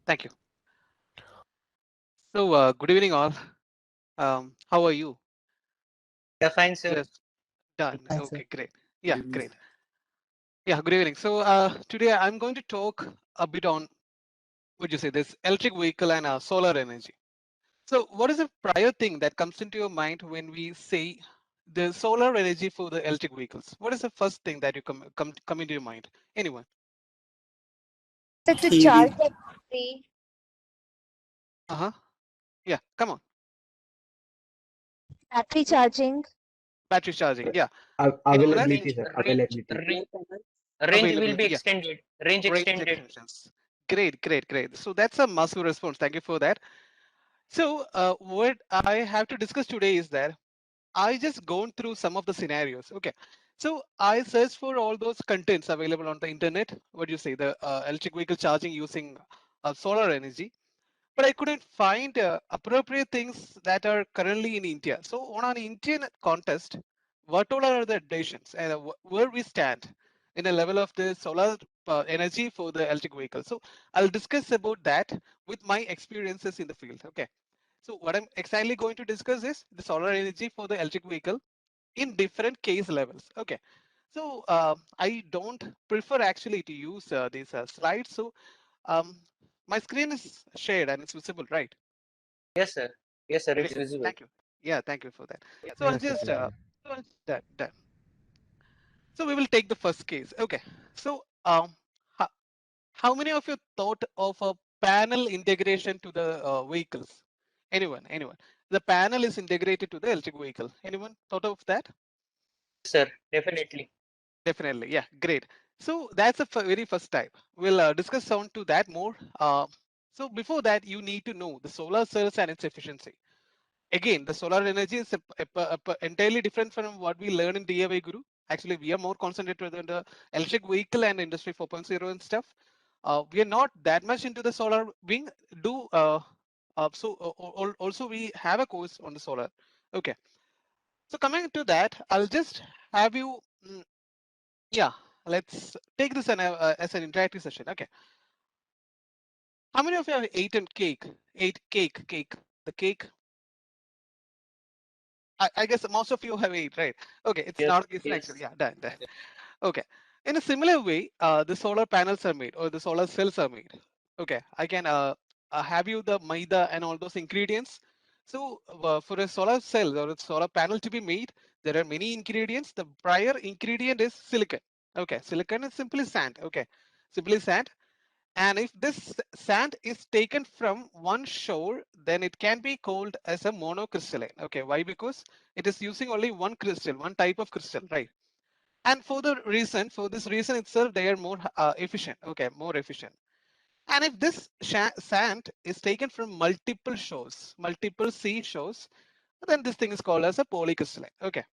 Thank you. So, good evening, all. How are you? Yeah, fine, sir. Yes, done. Fine, sir. Okay, great. Good Yeah, evening, great. sir. Yeah, good evening. So, today I'm going to talk a bit on, would you say, this electric vehicle and solar energy. So, what is the prior thing that comes into your mind when we say the solar energy for the electric vehicles? What is the first thing that you come into your mind? Anyone? To charge EV. the battery, Uh-huh. Yeah, come on. battery charging, Battery charging. Yeah. Anyone else? Availability, sir. Availability. Range will be Availability. Yeah. extended. Range Range extended. extensions. Great, great, great. So that's a massive response. Thank you for that. So what I have to discuss today is that I just gone through some of the scenarios. Okay. So I searched for all those contents available on the internet. What do you say? The electric vehicle charging using solar energy. But I couldn't find appropriate things that are currently in India. So on an Indian context, what all are the updations and where we stand in a level of the solar energy for the electric vehicle. So I'll discuss about that with my experiences in the field. Okay. So what I'm exactly going to discuss is the solar energy for the electric vehicle in different case levels. Okay. So I don't prefer actually to use these slides. So um, my screen is shared and it's visible, right? Yes, sir. Yes, sir. It's Great. visible. Thank you. Yeah, thank you for that. So I'll Yes, sir. just Yes, sir. done. So we will take the first case. Okay. So how, how many of you thought of a panel integration to the vehicles? Anyone? Anyone? The panel is integrated to the electric vehicle. Anyone thought of that? Yes, sir. Definitely. Definitely. Yeah, great. So that's the very first type. We'll discuss on to that more. So before that, you need to know the solar cells and its efficiency. Again, the solar energy is entirely different from what we learn in DIY Guru. Actually, we are more concentrated on the electric vehicle and Industry 4.0 and stuff. We are not that much into the solar wing. Do also we have a course on the solar. Okay. So coming to that, I'll just have you. Yeah, let's take this as an interactive session. Okay. How many of you have eaten cake? Ate cake. The cake. I guess most of you have ate, right? Okay, it's Yes. not. It's Yes. actually yeah, done. Okay. In a similar way, the solar panels are made or the solar cells are made. Okay, I can have you the maida and all those ingredients. So for a solar cell or a solar panel to be made, there are many ingredients. The prior ingredient is silicon. Okay, silicon is simply sand. Okay, simply sand. And if this sand is taken from one shore, then it can be called as a monocrystalline. Okay, why? Because it is using only one crystal, one type of crystal, right? And for this reason itself, they are more efficient. Okay, more efficient. And if this sand is taken from multiple shores, multiple sea shores, then this thing is called as a polycrystalline. Okay.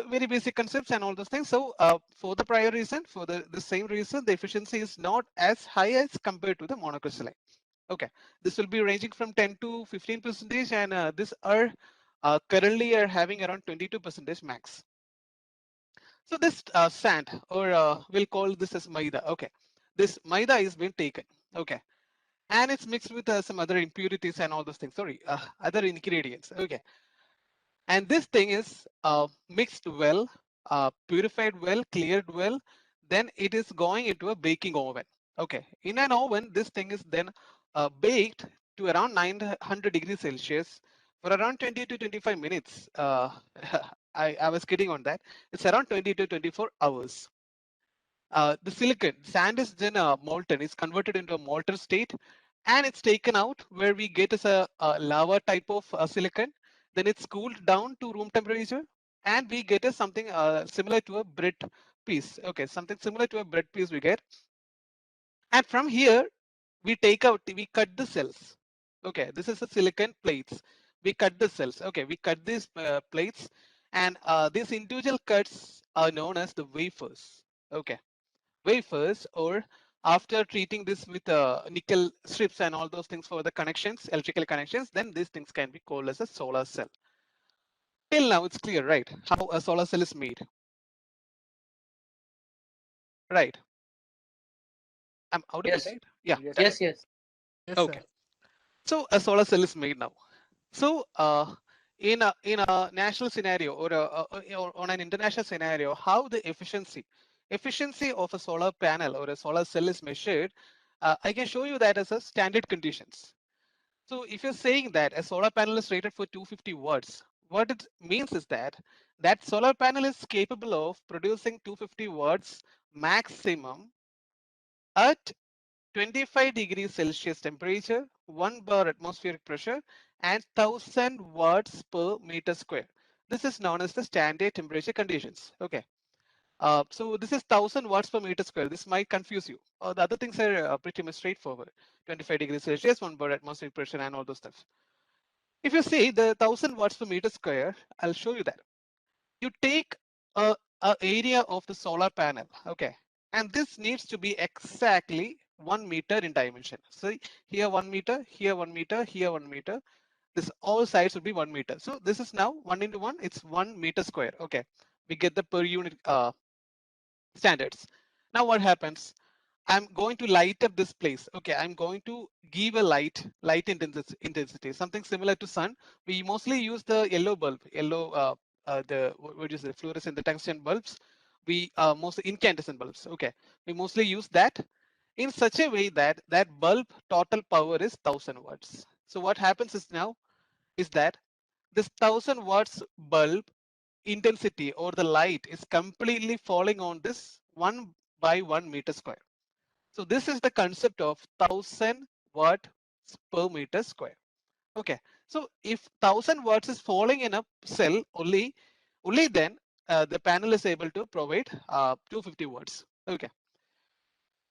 Very basic concepts and all those things. So for the prior reason, for the same reason, the efficiency is not as high as compared to the monocrystalline. Okay, this will be ranging from 10 to 15 percentage, and this are currently are having around 22 percentage max. So this sand, or we'll call this as maida. Okay, this maida is being taken. Okay, and it's mixed with some other impurities and all those things. Sorry, other ingredients. Okay, and this thing is mixed well, purified well, cleared well. Then it is going into a baking oven. Okay, in an oven, this thing is then baked to around 900 degrees Celsius for around 20 to 25 minutes. I was kidding on that. It's around 20 to 24 hours. The silicon sand is then molten, is converted into a molten state, and it's taken out where we get as a lava type of silicon. Then it's cooled down to room temperature, and we get as something similar to a bread piece. Okay, something similar to a bread piece we get. And from here, we cut the cells. Okay, this is the silicon plates. We cut the cells. Okay, we cut these plates, and these individual cuts are known as the wafers. Okay, wafers, or after treating this with nickel strips and all those things for the connections, electrical connections, then these things can be called as a solar cell. Till now, it's clear, right? How a solar cell is made, right? I'm audible, Yes. right? Yeah. Yes, Yeah. sir. Yes, yes. Yes, Okay. sir. So a solar cell is made now. So in a national scenario or on an international scenario, how the efficiency of a solar panel or a solar cell is measured, I can show you that as a standard conditions. So if you're saying that a solar panel is rated for 250 watts, what it means is that that solar panel is capable of producing 250 watts maximum at 25 degrees Celsius temperature, 1 bar atmospheric pressure, and 1000 watts per meter square. This is known as the standard temperature conditions. Okay. So this is 1000 watts per meter square. This might confuse you. The other things are pretty much straightforward. 25 degrees Celsius, 1 bar atmospheric pressure, and all those stuff. If you see the 1000 watts per meter square, I'll show you that. You take a area of the solar panel, okay, and this needs to be exactly 1 meter in dimension. So here 1 meter, here 1 meter, here 1 meter. This all sides would be 1 meter. So this is now 1 into 1. It's 1 meter square. Okay, we get the per unit standards. Now what happens? I'm going to light up this place. Okay, I'm going to give a light intensity, something similar to sun. We mostly use the yellow bulb, what is it, fluorescent, the tungsten bulbs. We mostly incandescent bulbs. Okay, we mostly use that in such a way that that bulb total power is 1000 watts. So what happens is now is that this 1000 watts bulb intensity or the light is completely falling on this 1 by 1 meter square. So this is the concept of 1000 watt per meter square. Okay. So if 1000 watts is falling in a cell, only then the panel is able to provide 250 watts. Okay.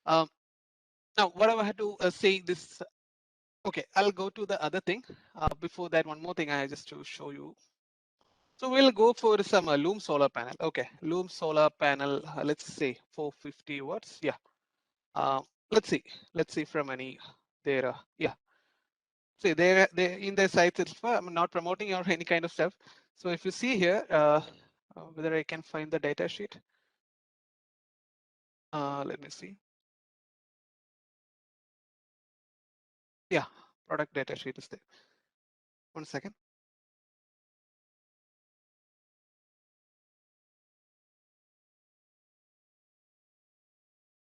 Um, Now what I had to say this. Okay, I'll go to the other thing. Before that, one more thing I just to show you. So we'll go for some Loom solar panel. Okay, Loom solar panel. Let's say 450 watts. Yeah. Uh, let's see. Let's see from any there. Yeah. See, they in their sites itself. I'm not promoting or any kind of stuff. So if you see here, whether I can find the data sheet. Let me see. Yeah, product data sheet is there. 1 second.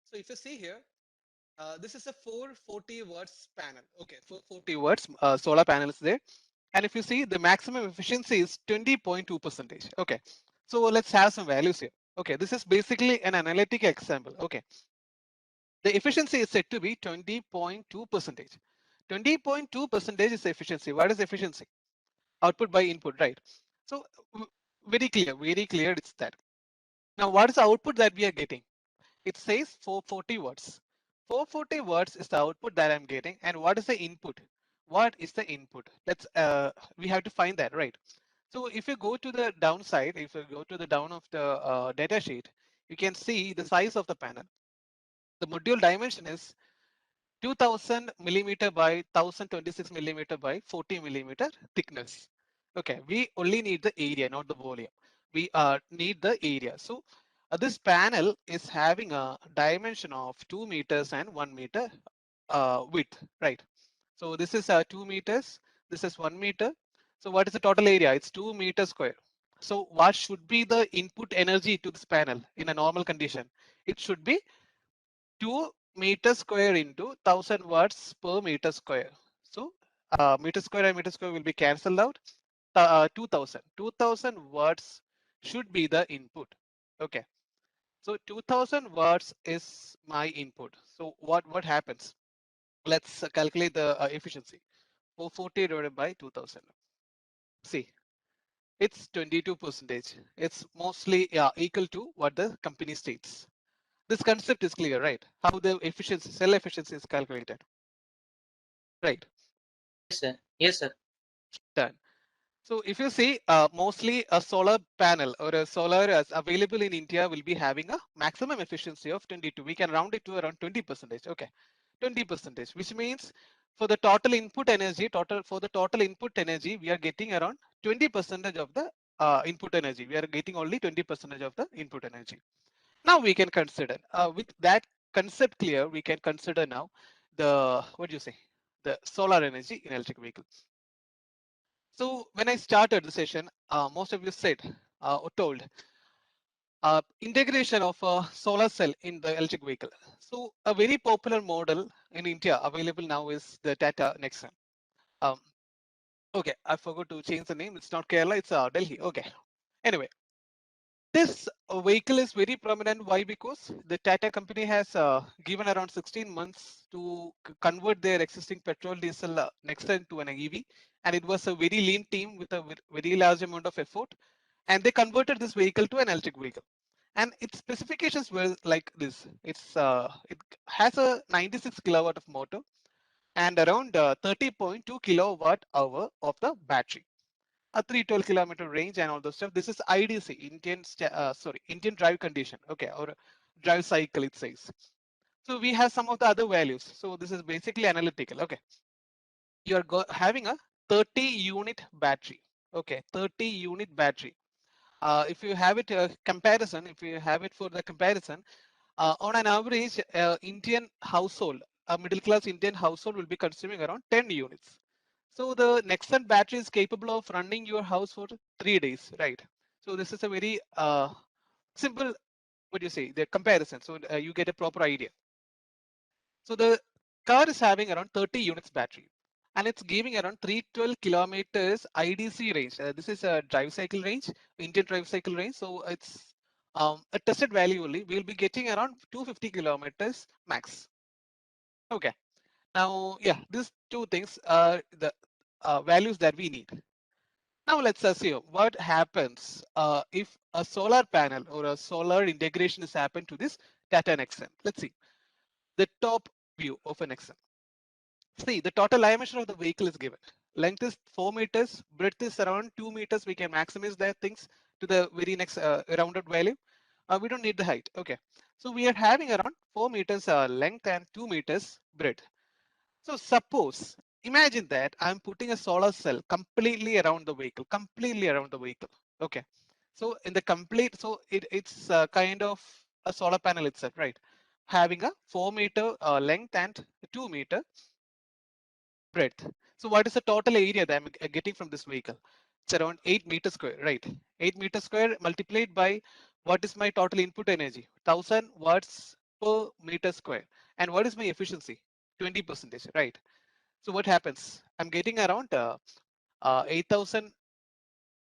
So if you see here, this is a 440 watts panel. Okay, 440 watts solar panel is there. And if you see the maximum efficiency is 20.2 percentage. Okay, so let's have some values here. Okay, this is basically an analytic example. Okay, the efficiency is said to be 20.2 percentage. 20.2 percentage is efficiency. What is efficiency? Output by input, right? So very clear. It's that. Now, what is the output that we are getting? It says 440 watts. 440 watts is the output that I'm getting. And what is the input? What is the input? We have to find that, right? So if you go to the downside, if you go to the down of the data sheet, you can see the size of the panel. The module dimension is 2000 millimeter by 1026 millimeter by 40 millimeter thickness. Okay, we only need the area, not the volume. We need the area. So this panel is having a dimension of 2 meters and 1 meter width, right? So this is 2 meters. This is 1 meter. So what is the total area? It's 2 meters square. So what should be the input energy to this panel in a normal condition? It should be 2 meter square into 1000 watts per meter square. So meter square and meter square will be cancelled out. 2000 watts should be the input. Okay, so 2000 watts is my input. So what happens? Let's calculate the efficiency. 440 divided by 2000. See, it's 22 percentage. It's mostly equal to what the company states. This concept is clear, right? How the efficiency, cell efficiency is calculated, right? Yes, sir. Yes, sir. Done. So if you see, mostly a solar panel or a solar as available in India will be having a maximum efficiency of 22. We can round it to around 20 percentage. Okay, 20 percentage, which means for the total input energy, we are getting around 20 percentage of the input energy. We are getting only 20 percentage of the input energy. Now we can consider with that concept clear, we can consider now the, what do you say, the solar energy in electric vehicles. So when I started the session, most of you said or told integration of a solar cell in the electric vehicle. So a very popular model in India available now is the Tata Nexon. Um, okay, I forgot to change the name. It's not Kerala, it's Delhi. Okay. Anyway, this vehicle is very prominent. Why? Because the Tata company has given around 16 months to convert their existing petrol diesel Nexon to an EV, and it was a very lean team with a very large amount of effort, and they converted this vehicle to an electric vehicle. And its specifications were like this: it has a 96 kilowatt of motor and around 30.2 kilowatt hour of the battery, a 312-kilometer range and all those stuff. This is IDC, Indian drive condition, okay, or drive cycle it says. So we have some of the other values. So this is basically analytical. Okay, you are having a 30 unit battery. Okay, 30 unit battery. If you have it comparison, if you have it for the comparison, on an average, Indian household, a middle class Indian household will be consuming around 10 units. So the Nexon battery is capable of running your house for 3 days, right? So this is a very simple, what do you say, the comparison. So you get a proper idea. So the car is having around 30 units battery, and it's giving around 312 kilometers IDC range. This is a drive cycle range, Indian drive cycle range. So it's a tested value only. We'll be getting around 250 kilometers max. Okay. Now, yeah, these two things are the values that we need. Now let's assume what happens if a solar panel or a solar integration is happened to this Tata Nexon. Let's see the top view of an Nexon. See, the total dimension of the vehicle is given. Length is 4 meters, breadth is around 2 meters. We can maximize that things to the very next rounded value. We don't need the height. Okay. So we are having around 4 meters length and 2 meters breadth. So suppose, imagine that I'm putting a solar cell completely around the vehicle, completely around the vehicle. Okay. So in the complete, so it's kind of a solar panel itself, right? Having a 4 meter length and 2 meter breadth. So what is the total area that I'm getting from this vehicle? It's around 8 meters square, right? 8 meters square multiplied by what is my total input energy? 1000 watts per meter square. And what is my efficiency? 20%, right? So what happens? I'm getting around 8,000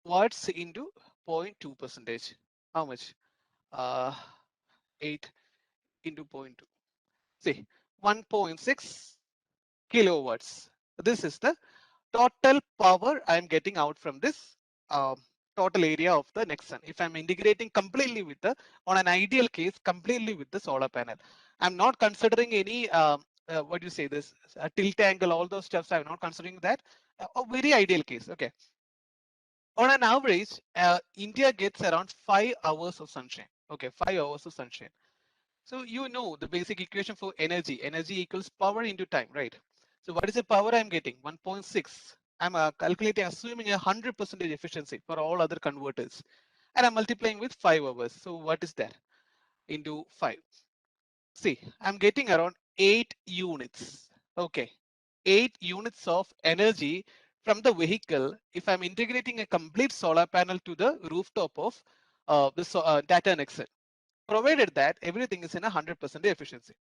watts into 0.2 percentage. How much? 8 into 0.2. See, 1.6 kilowatts. This is the total power I'm getting out from this total area of the Nexon. If I'm integrating completely with the, on an ideal case, completely with the solar panel. I'm not considering any, what do you say, this tilt angle, all those stuffs. I'm not considering that. A very ideal case. Okay. On an average, India gets around 5 hours of sunshine. Okay, 5 hours of sunshine. So you know the basic equation for energy. Energy equals power into time, right? So what is the power I'm getting? 1.6. I'm calculating, assuming 100% efficiency for all other converters. And I'm multiplying with 5 hours. So what is that? Into 5. See, I'm getting around 8 units. Okay. 8 units of energy from the vehicle if I'm integrating a complete solar panel to the rooftop of the Tata Nexon, provided that everything is in 100% efficiency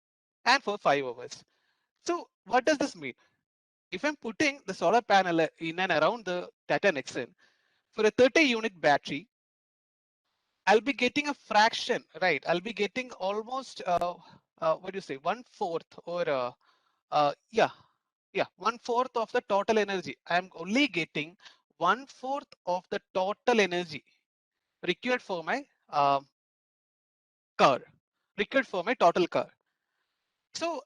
and for 5 hours. So what does this mean? If I'm putting the solar panel in and around the Tata Nexon for a 30 unit battery, I'll be getting a fraction, right? I'll be getting almost, what do you say, 1/4 or, yeah, 1/4 of the total energy. I'm only getting 1/4 of the total energy required for my car, required for my total car. So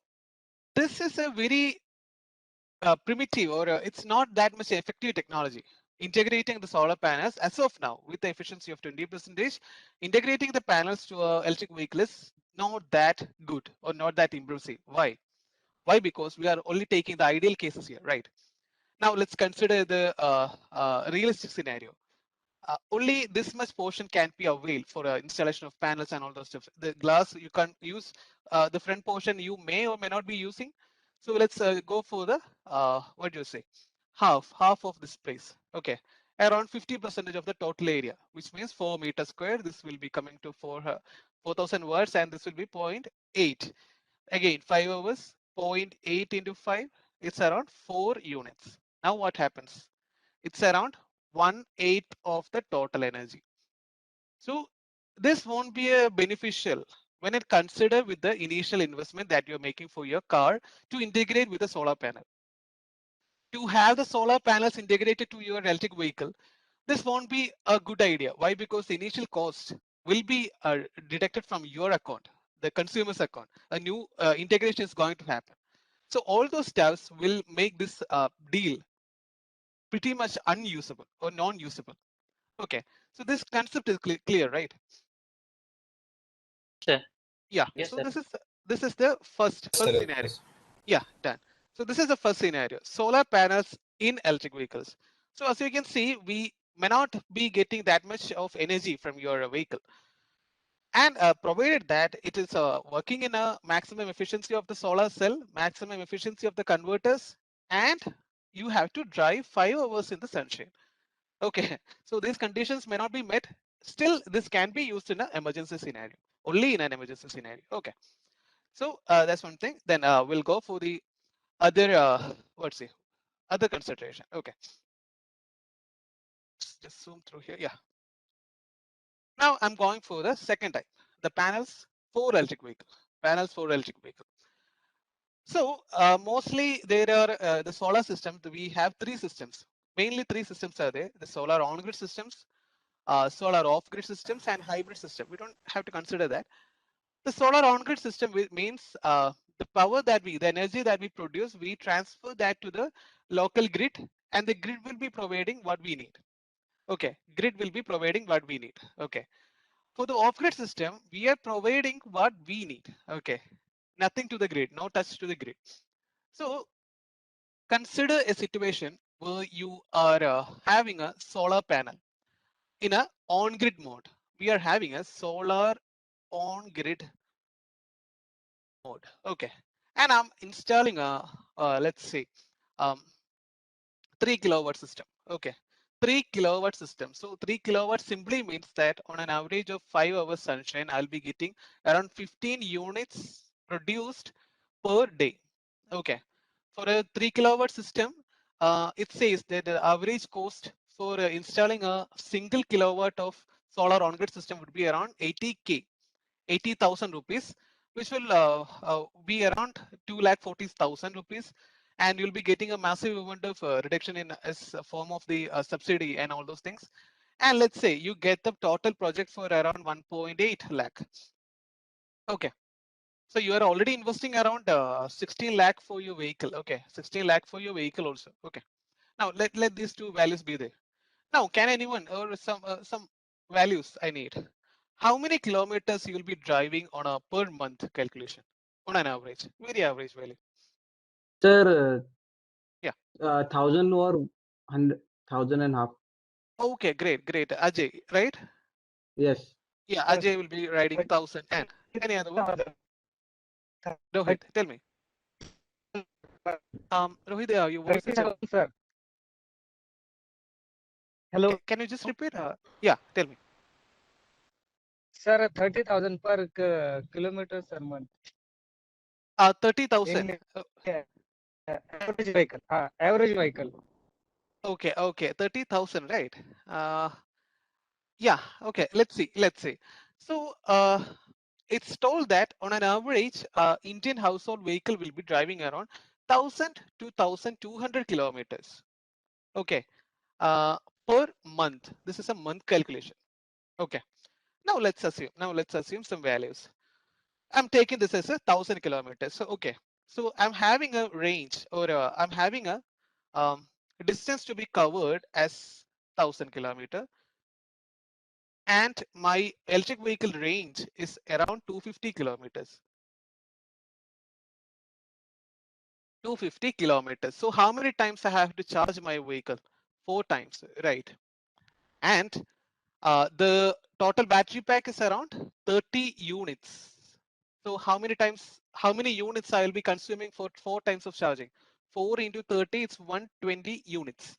this is a very primitive or it's not that much effective technology. Integrating the solar panels as of now with the efficiency of 20%, integrating the panels to a electric vehicle is not that good or not that impressive. Why? Why? Because we are only taking the ideal cases here, right? Now let's consider the realistic scenario. only this much portion can be availed for installation of panels and all those stuff. The glass you can use, the front portion you may or may not be using. So let's go for the what do you say, half of this place. Okay, around 50% of the total area, which means 4 meters square. This will be coming to 4,000 watts, and this will be 0.8. Again, 5 hours, 0.8 into 5, it's around 4 units. Now what happens? It's around 1/8 of the total energy. So this won't be a beneficial when it consider with the initial investment that you're making for your car to integrate with the solar panel. To have the solar panels integrated to your electric vehicle, this won't be a good idea. Why? Because the initial cost will be deducted from your account, the consumer's account. A new integration is going to happen. So all those steps will make this deal pretty much unusable or non-usable. Okay, so this concept is clear, right? Sir. Yeah. Yes, So sir. this is the first scenario. Yeah, done. So this is the first scenario: solar panels in electric vehicles. So as you can see, we may not be getting that much of energy from your vehicle, and provided that it is working in a maximum efficiency of the solar cell, maximum efficiency of the converters, and you have to drive 5 hours in the sunshine. Okay, so these conditions may not be met. Still, this can be used in an emergency scenario, only in an emergency scenario. Okay, so that's one thing. Then we'll go for the other, let's see, other consideration. Okay, just zoom through here. Yeah. Now I'm going for the second type, the panels for electric vehicle. Panels for electric vehicle. So mostly there are the solar systems. We have three systems. Mainly three systems are there: the solar on-grid systems, solar off-grid systems, and hybrid system. We don't have to consider that. The solar on-grid system means the power that the energy that we produce, we transfer that to the local grid, and the grid will be providing what we need. Okay, grid will be providing what we need. Okay, for the off-grid system, we are providing what we need. Okay, nothing to the grid, no touch to the grid. So consider a situation where you are having a solar panel in a on-grid mode. We are having a solar on-grid mode. Okay, and I'm installing a let's say um, 3 kilowatt system. Okay, 3 kilowatt system. So 3 kilowatt simply means that on an average of 5 hours sunshine, I'll be getting around 15 units produced per day. Okay, for a 3 kilowatt system, it says that the average cost for installing a single kilowatt of solar on-grid system would be around 80K, 80,000 rupees, which will be around 2,40,000 rupees, and you'll be getting a massive amount of reduction in as a form of the subsidy and all those things. And let's say you get the total project for around 1.8 lakh. Okay, so you are already investing around 16 lakh for your vehicle. Okay, 16 lakh for your vehicle also. Okay, now let these two values be there. Now, can anyone or some values I need? How many kilometers you will be driving on a per month calculation on an average, very average value? Sir, Yeah. 1,000 or 100,000 and half. Okay, great. Ajay, right? Yes. Yeah, Ajay will be riding 1,000. And any other one? Rohit, tell me. Rohit, your voice is. Sir. Hello. Can you just repeat? Yeah, tell me. Sir, 30,000 per kilometer per month. 30,000. Average vehicle. Average vehicle. Okay, 30,000, right? Yeah, okay, let's see. So it's told that on an average, Indian household vehicle will be driving around 1,000 to 1,200 kilometers. Okay, per month. This is a month calculation. Okay, now let's assume some values. I'm taking this as 1,000 kilometers. So okay, so I'm having a range, or I'm having a distance to be covered as 1,000 kilometer, and my electric vehicle range is around 250 kilometers. 250 kilometers. So how many times I have to charge my vehicle? 4 times, right? And The total battery pack is around 30 units. So how many units I will be consuming for 4 times of charging? 4 into 30, it's 120 units.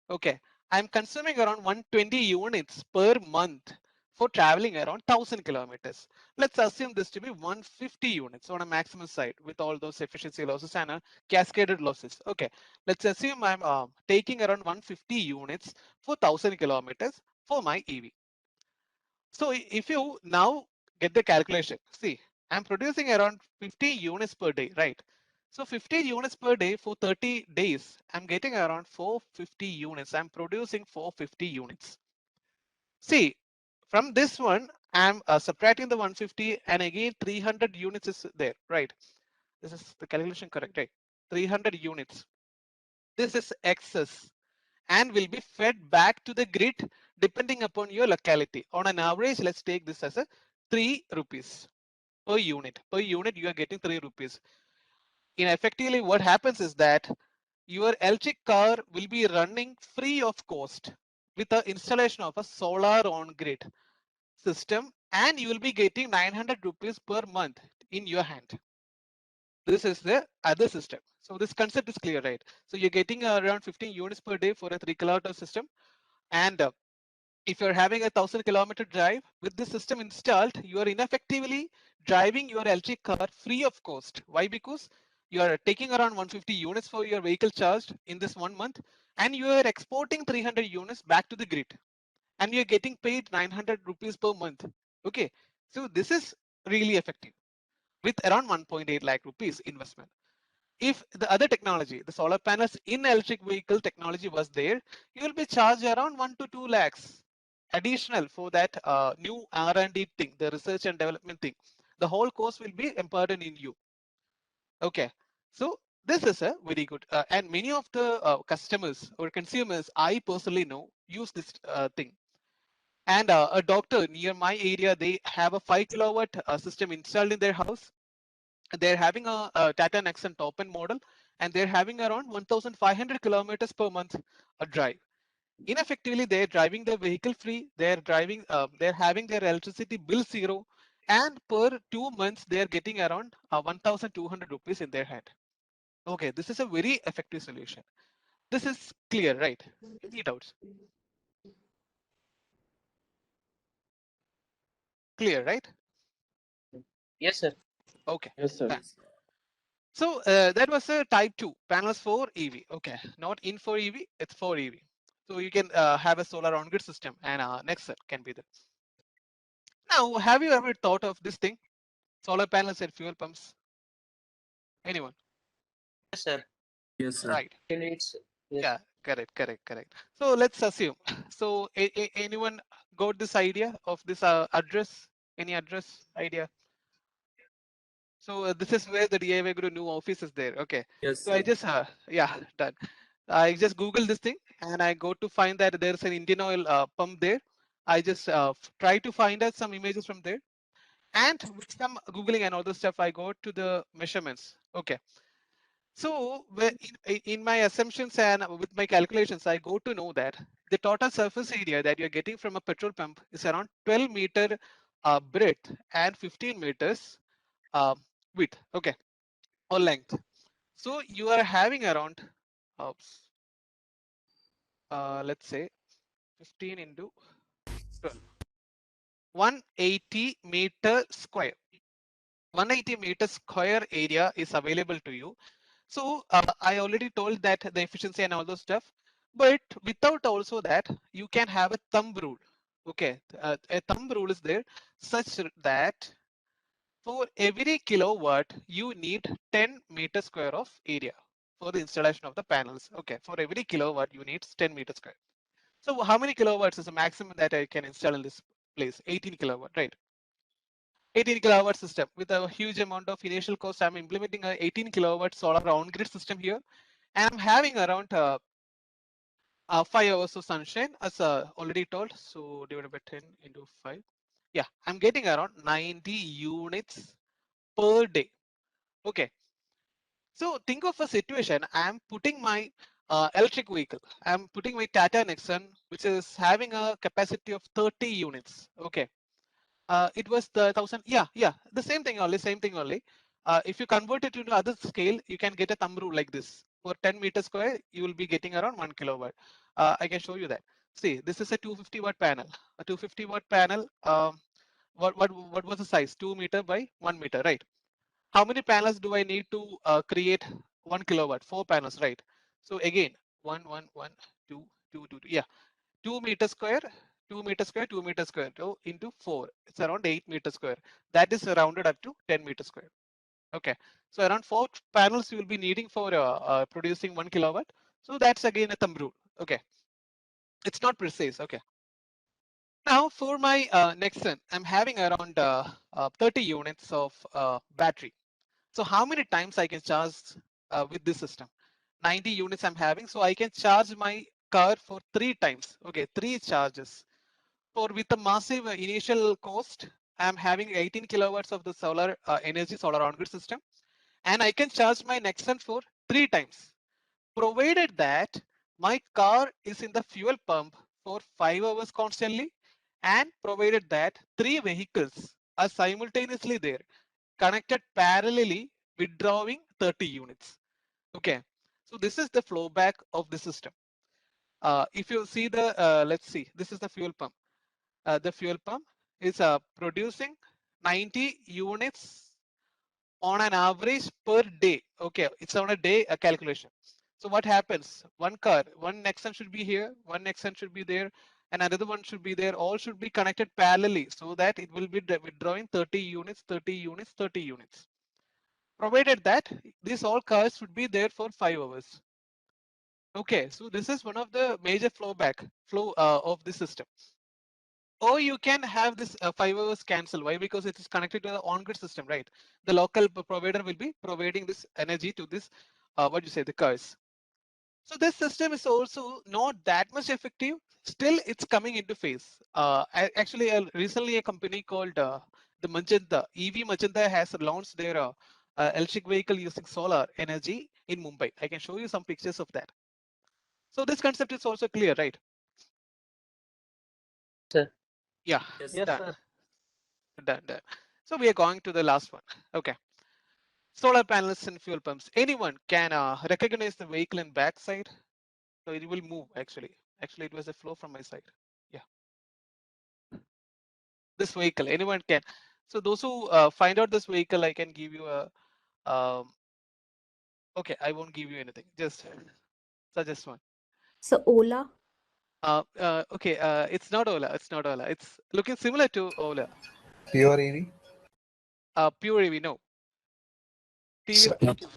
Okay, I'm consuming around 120 units per month for traveling around 1000 kilometers. Let's assume this to be 150 units on a maximum side with all those efficiency losses and cascaded losses. Okay, let's assume I'm taking around 150 units for 1000 kilometers for my EV. So if you now get the calculation, see, I'm producing around 50 units per day, right? So 50 units per day for 30 days, I'm getting around 450 units. I'm producing 450 units. See, from this one, I'm subtracting the 150 and again 300 units is there, right? This is the calculation correct, right? 300 units. This is excess and will be fed back to the grid depending upon your locality. On an average, let's take this as a 3 rupees per unit. Per unit, you are getting 3 rupees. In effectively, what happens is that your electric car will be running free of cost with the installation of a solar on grid system, and you will be getting 900 rupees per month in your hand. This is the other system. So this concept is clear, right? So you're getting around 15 units per day for a 3 kilowatt system. And if you're having a 1000-kilometer drive with this system installed, you are ineffectively driving your electric car free of cost. Why? Because you are taking around 150 units for your vehicle charged in this 1 month, and you are exporting 300 units back to the grid, and you're getting paid 900 rupees per month. Okay, so this is really effective with around 1.8 lakh rupees investment. If the other technology, the solar panels in electric vehicle technology was there, you will be charged around 1 to 2 lakhs additional for that new R&D thing, the research and development thing. The whole cost will be imparted in you. Okay, so this is a very good, and many of the customers or consumers I personally know use this thing. And a doctor near my area, they have a 5 kilowatt system installed in their house. They're having a Tata Nexon top end model, and they're having around 1,500 kilometers per month a drive. Ineffectively, they're driving the vehicle free. They're having their electricity bill zero, and per 2 months they're getting around 1,200 rupees in their hand. Okay, this is a very effective solution. This is clear, right? Any doubts? Clear, right? Yes, sir. Okay. Yes, sir. Done. So that was a type 2 panels for EV. Okay, not in for EV, it's for EV. So you can have a solar on grid system, and next can be that. Now, have you ever thought of this thing? Solar panels and fuel pumps? Anyone? Yes, sir. Yes, sir. Right. It's yes. Yeah, correct. So let's assume. So anyone got this idea of this address? Any address idea? So this is where the DIY Guru new office is there. Okay. Yes, So I sir. just yeah, done. I just Google this thing and I go to find that there's an Indian Oil pump there. I just try to find out some images from there, and with some Googling and all the stuff, I go to the measurements. Okay. So in my assumptions and with my calculations, I go to know that the total surface area that you're getting from a petrol pump is around 12-meter breadth and 15 meters width. Okay, or length. So you are having around, let's say 15 into 12, 180 meter square. 180 meter square area is available to you. So I already told that the efficiency and all those stuff, but without also that, you can have a thumb rule. Okay, a thumb rule is there such that for every kilowatt, you need 10 meter square of area for the installation of the panels. Okay, for every kilowatt, you need 10 meter square. So how many kilowatts is the maximum that I can install in this place? 18 kilowatt, right? 18 kilowatt system with a huge amount of initial cost. I'm implementing a 18 kilowatt solar on grid system here, and I'm having around 5 hours of sunshine as already told. So divided by 10 into 5. Yeah, I'm getting around 90 units per day. Okay. So think of a situation. I'm putting my electric vehicle. I'm putting my Tata Nexon, which is having a capacity of 30 units. Okay. It was the 1000. Yeah, the same thing only. If you convert it into other scale, you can get a thumb rule like this. For 10 meters square, you will be getting around 1 kilowatt. I can show you that. See, this is a 250 watt panel. A 250 watt panel. What was the size? 2 meter by 1 meter, right? How many panels do I need to create 1 kilowatt? 4 panels, right? So again, 1, 1, 1, 2, 2, 2, 2. Yeah, 2 meters square, 2 meters square, 2 meters square into 4. It's around 8 meters square. That is rounded up to 10 meters square. Okay, so around 4 panels you will be needing for producing 1 kilowatt. So that's again a thumb rule. Okay, it's not precise. Okay. Now for my Nexon, I'm having around 30 units of battery. So how many times I can charge with this system? 90 units I'm having, so I can charge my car for 3 times. Okay, 3 charges. For with a massive initial cost, I'm having 18 kilowatts of the solar energy, solar on-grid system, and I can charge my Nexon for 3 times, provided that my car is in the fuel pump for 5 hours constantly, and provided that 3 vehicles are simultaneously there, connected parallelly, withdrawing 30 units. Okay, so this is the flow back of the system. If you see the, let's see, this is the fuel pump. The fuel pump is producing 90 units on an average per day. Okay, it's on a day calculation. So what happens? One car, one Nexon should be here, one Nexon should be there, and another one should be there. All should be connected parallelly so that it will be withdrawing 30 units, 30 units, 30 units. Provided that these all cars should be there for 5 hours. Okay, so this is one of the major flow of the system. Or you can have this 5 hours cancel. Why? Because it is connected to the on-grid system, right? The local provider will be providing this energy to this, what you say, the cars. So this system is also not that much effective. Still, it's coming into phase. Actually, recently a company called the Magenta, EV Magenta has launched their electric vehicle using solar energy in Mumbai. I can show you some pictures of that. So this concept is also clear, right? Sir. Yeah, Yes, done. sir. Done. So we are going to the last one. Okay. Solar panels and fuel pumps. Anyone can recognize the vehicle in backside. So it will move actually. Actually, it was a flow from my side. Yeah. This vehicle, anyone can. So those who find out this vehicle, I can give you a, okay, I won't give you anything. Just suggest one. So Ola. Okay, it's not Ola. It's not Ola. It's looking similar to Ola. Pure EV? Pure EV, no. So, TVS,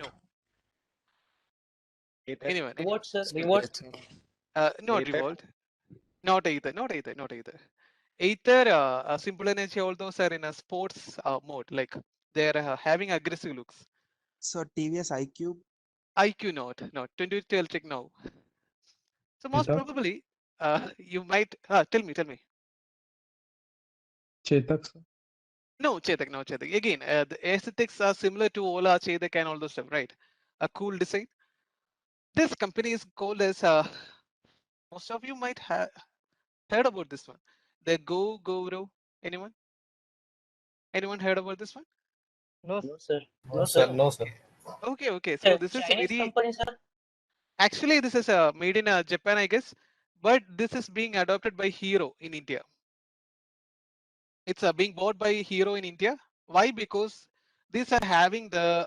no. Anyone? What, sir? What? Not Either. Revolt. Not either. Either Simple Energy, all those are in a sports mode, like they're having aggressive looks. So TVS iQube, IQ not 2020 electric no. So most Chetak? probably you might tell me. Chetak, sir. No Chetak. Again, the aesthetics are similar to Ola, Chetak, and all those stuff, right? A cool design. This company is called as most of you might have heard about this one. The Gogoro. Anyone? Anyone heard about this one? No, No, sir. no, sir. No, sir. Okay. So this is a Chinese very, company, sir. actually this is made in Japan, I guess, but this is being adopted by Hero in India. It's being bought by Hero in India. Why? Because these are having the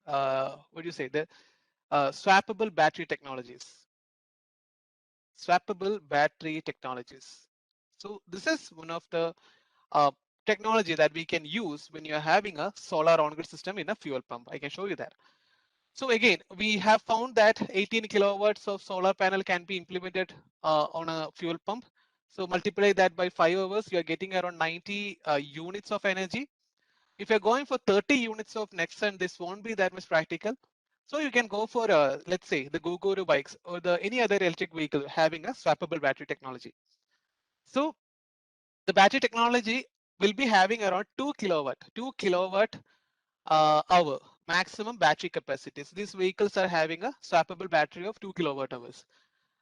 what do you say, the swappable battery technologies. So this is one of the technology that we can use when you're having a solar on-grid system in a fuel pump. I can show you that. So again, we have found that 18 kilowatts of solar panel can be implemented on a fuel pump. So multiply that by 5 hours, you're getting around 90 units of energy. If you're going for 30 units of Nexon, this won't be that much practical. So you can go for, let's say, the Gogoro bikes or the any other electric vehicle having a swappable battery technology. So the battery technology will be having around 2 kilowatt hour maximum battery capacities. These vehicles are having a swappable battery of 2 kilowatt hours.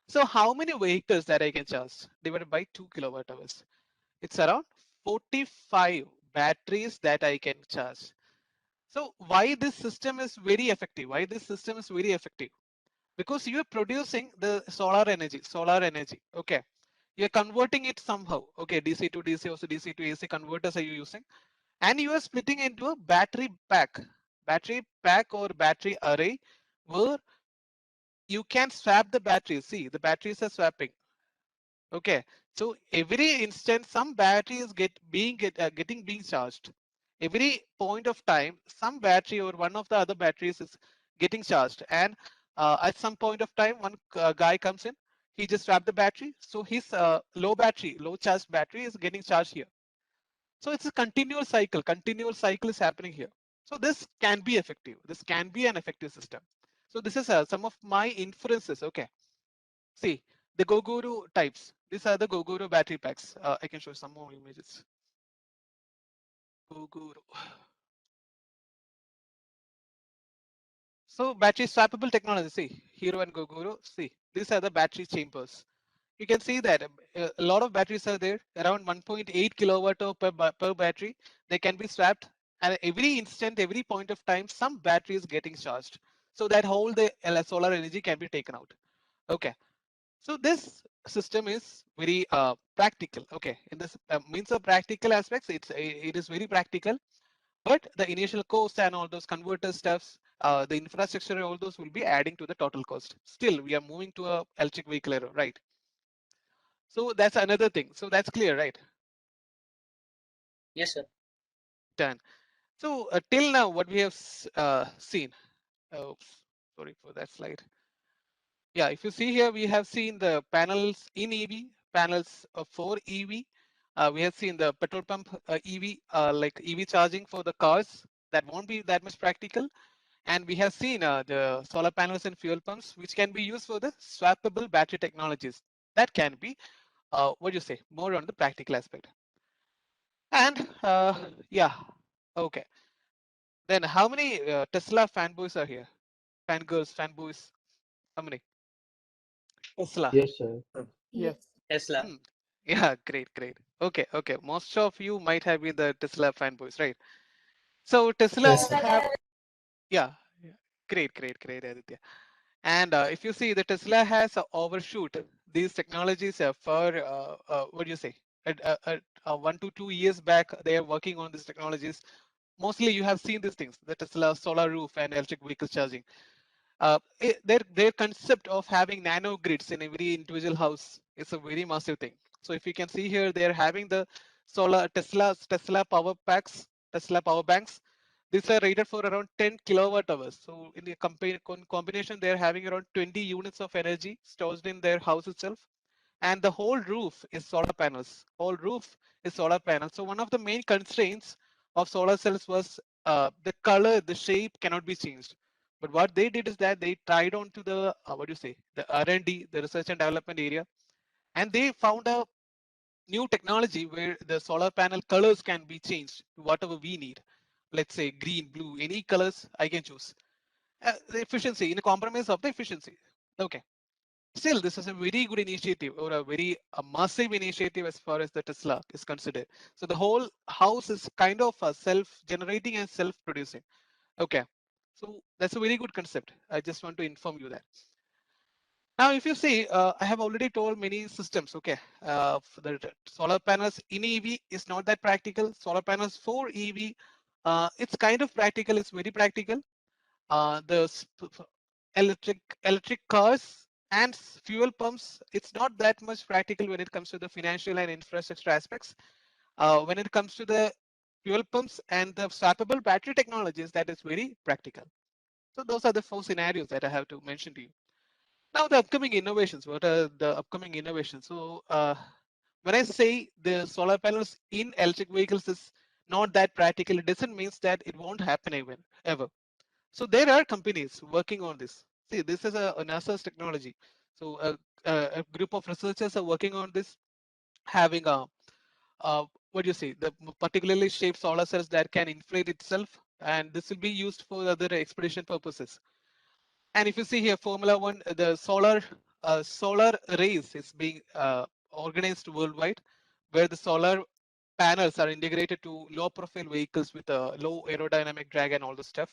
So how many vehicles that I can charge divided by 2 kilowatt hours? It's around 45 batteries that I can charge. So why this system is very effective? Why this system is very effective? Because you are producing the solar energy. Okay. You're converting it somehow. Okay. DC to DC, also DC to AC converters are you using? And you are splitting into a battery pack or battery array where you can swap the batteries. See, the batteries are swapping. Okay, so every instant some battery is being charged. Every point of time, some battery or one of the other batteries is getting charged, and at some point of time, one guy comes in, he just swapped the battery, so his low charged battery is getting charged here. So it's a continual cycle. Continual cycle is happening here. So this can be effective. This can be an effective system. So this is some of my inferences. Okay. See, the Gogoro types. These are the Gogoro battery packs. I can show some more images. Gogoro. So battery swappable technology. See, Hero and Gogoro. See, these are the battery chambers. You can see that a lot of batteries are there, around 1.8 kilowatt per battery. They can be swapped, and every instant, every point of time, some battery is getting charged. So that whole the solar energy can be taken out. Okay. So this system is very practical. Okay, in this means of practical aspects, it is very practical. But the initial cost and all those converter stuffs, the infrastructure, all those will be adding to the total cost. Still, we are moving to a electric vehicle era, right? So that's another thing. So that's clear, right? Yes, sir. Done. So till now, what we have seen. Oops, sorry for that slide. Yeah, if you see here, we have seen the panels in EV, panels for EV. We have seen the petrol pump EV, like EV charging for the cars. That won't be that much practical. And we have seen the solar panels and fuel pumps, which can be used for the swappable battery technologies. That can be, what do you say, more on the practical aspect. And yeah, okay. Then how many Tesla fanboys are here? Fangirls, fanboys, how many? Tesla. Yes, sir. Yes. Tesla. Yeah, great. Okay. Most of you might have been the Tesla fanboys, right? So Tesla Yes, sir. have, yeah, great, Aditya. And if you see, the Tesla has overshoot these technologies for what do you say? 1 to 2 years back, they are working on these technologies. Mostly, you have seen these things: the Tesla solar roof and electric vehicle charging. Their concept of having nano grids in every individual house is a very massive thing. So if you can see here, they're having the solar Tesla power packs, Tesla power banks. These are rated for around 10 kilowatt hours. So in the combination, they're having around 20 units of energy stored in their house itself. And the whole roof is solar panels. Whole roof is solar panels. So one of the main constraints of solar cells was the color, the shape cannot be changed. But what they did is that they tried onto the what do you say, the R&D, the research and development area, and they found a new technology where the solar panel colors can be changed to whatever we need. Let's say green, blue, any colors I can choose. The efficiency in a compromise of the efficiency. Okay. Still, this is a very good initiative or a very massive initiative as far as the Tesla is considered. So the whole house is kind of self-generating and self-producing. Okay, so that's a very good concept. I just want to inform you that. Now, if you see, I have already told many systems. Okay, for the solar panels in EV is not that practical. Solar panels for EV, it's kind of practical. It's very practical. The electric cars and fuel pumps, it's not that much practical when it comes to the financial and infrastructure aspects. When it comes to the fuel pumps and the swappable battery technologies, that is very practical. So those are the 4 scenarios that I have to mention to you. Now the upcoming innovations, what are the upcoming innovations? So when I say the solar panels in electric vehicles is not that practical, it doesn't mean that it won't happen even ever. So there are companies working on this. See, this is a NASA's technology. So a group of researchers are working on this, having a what do you say, the particularly shaped solar cells that can inflate itself and this will be used for other expedition purposes. And if you see here, Formula One, the solar race is being organized worldwide, where the solar panels are integrated to low profile vehicles with a low aerodynamic drag and all the stuff.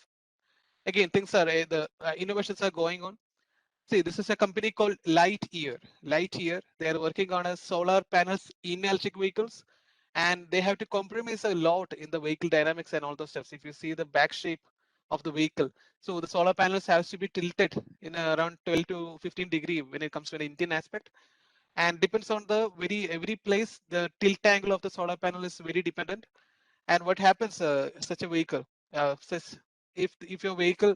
Again, things are the innovations are going on. See, this is a company called Lightyear. Lightyear, they are working on a solar panels in electric vehicles, and they have to compromise a lot in the vehicle dynamics and all those stuff. If you see the back shape of the vehicle, so the solar panels has to be tilted in around 12 to 15 degree when it comes to an Indian aspect, and depends on the every place. The tilt angle of the solar panel is very dependent. And what happens, such a vehicle, says if your vehicle,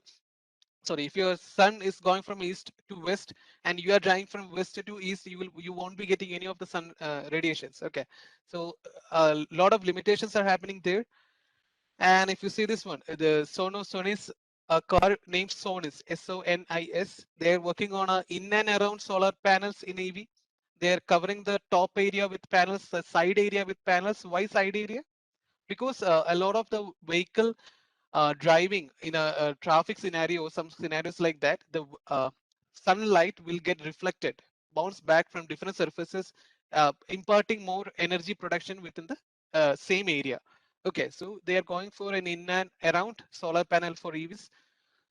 sorry, if your sun is going from east to west and you are driving from west to east, you won't be getting any of the sun radiations. Okay, so a lot of limitations are happening there. And if you see this one, the Sonis, a car named Sonis, Sonis, they're working on a in and around solar panels in EV. They're covering the top area with panels, the side area with panels. Why side area? Because a lot of the vehicle driving in a traffic scenario, some scenarios like that, the sunlight will get reflected, bounce back from different surfaces, imparting more energy production within the same area. Okay, so they are going for an in and around solar panel for EVs.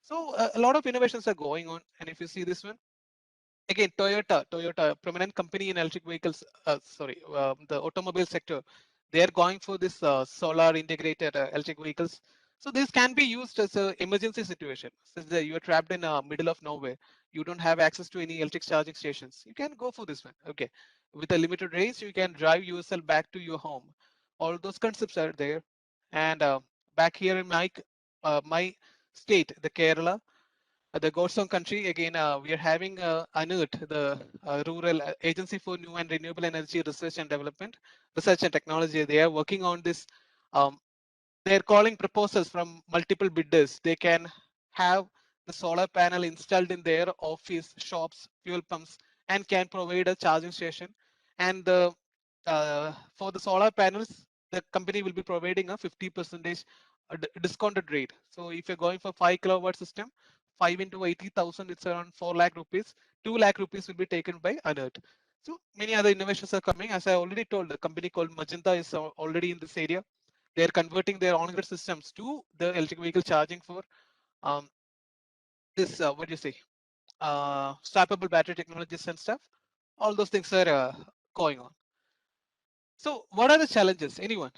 So a lot of innovations are going on. And if you see this one, again, Toyota, prominent company in electric vehicles, the automobile sector, they are going for this solar integrated electric vehicles. So this can be used as an emergency situation. Since you are trapped in the middle of nowhere, you don't have access to any electric charging stations. You can go for this one. Okay, with a limited range, you can drive yourself back to your home. All those concepts are there. And back here in my state, the Kerala, the Godson country, again, we are having ANERT, the Rural Agency for New and Renewable Energy Research and Development, Research and Technology. They are working on this. They're calling proposals from multiple bidders. They can have the solar panel installed in their office, shops, fuel pumps, and can provide a charging station. And for the solar panels, the company will be providing a 50% discounted rate. So if you're going for 5 kilowatt system, 5 into 80,000, it's around 4 lakh rupees. 2 lakh rupees will be taken by ANERT. So many other innovations are coming. As I already told, the company called Magenta is already in this area. They're converting their on-grid systems to the electric vehicle charging for this, what do you say, swappable battery technologies and stuff. All those things are going on. So what are the challenges? Anyone?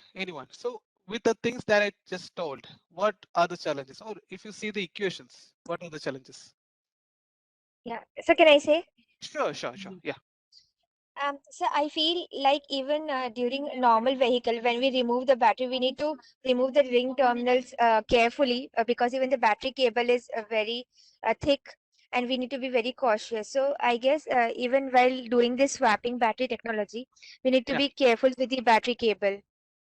So with the things that I just told, what are the challenges? Or if you see the equations, what are the challenges? Yeah. So can I say? Sure. Yeah. So I feel like even during normal vehicle, when we remove the battery, we need to remove the ring terminals carefully because even the battery cable is very thick and we need to be very cautious. So I guess even while doing this swapping battery technology, we need to Yeah. be careful with the battery cable.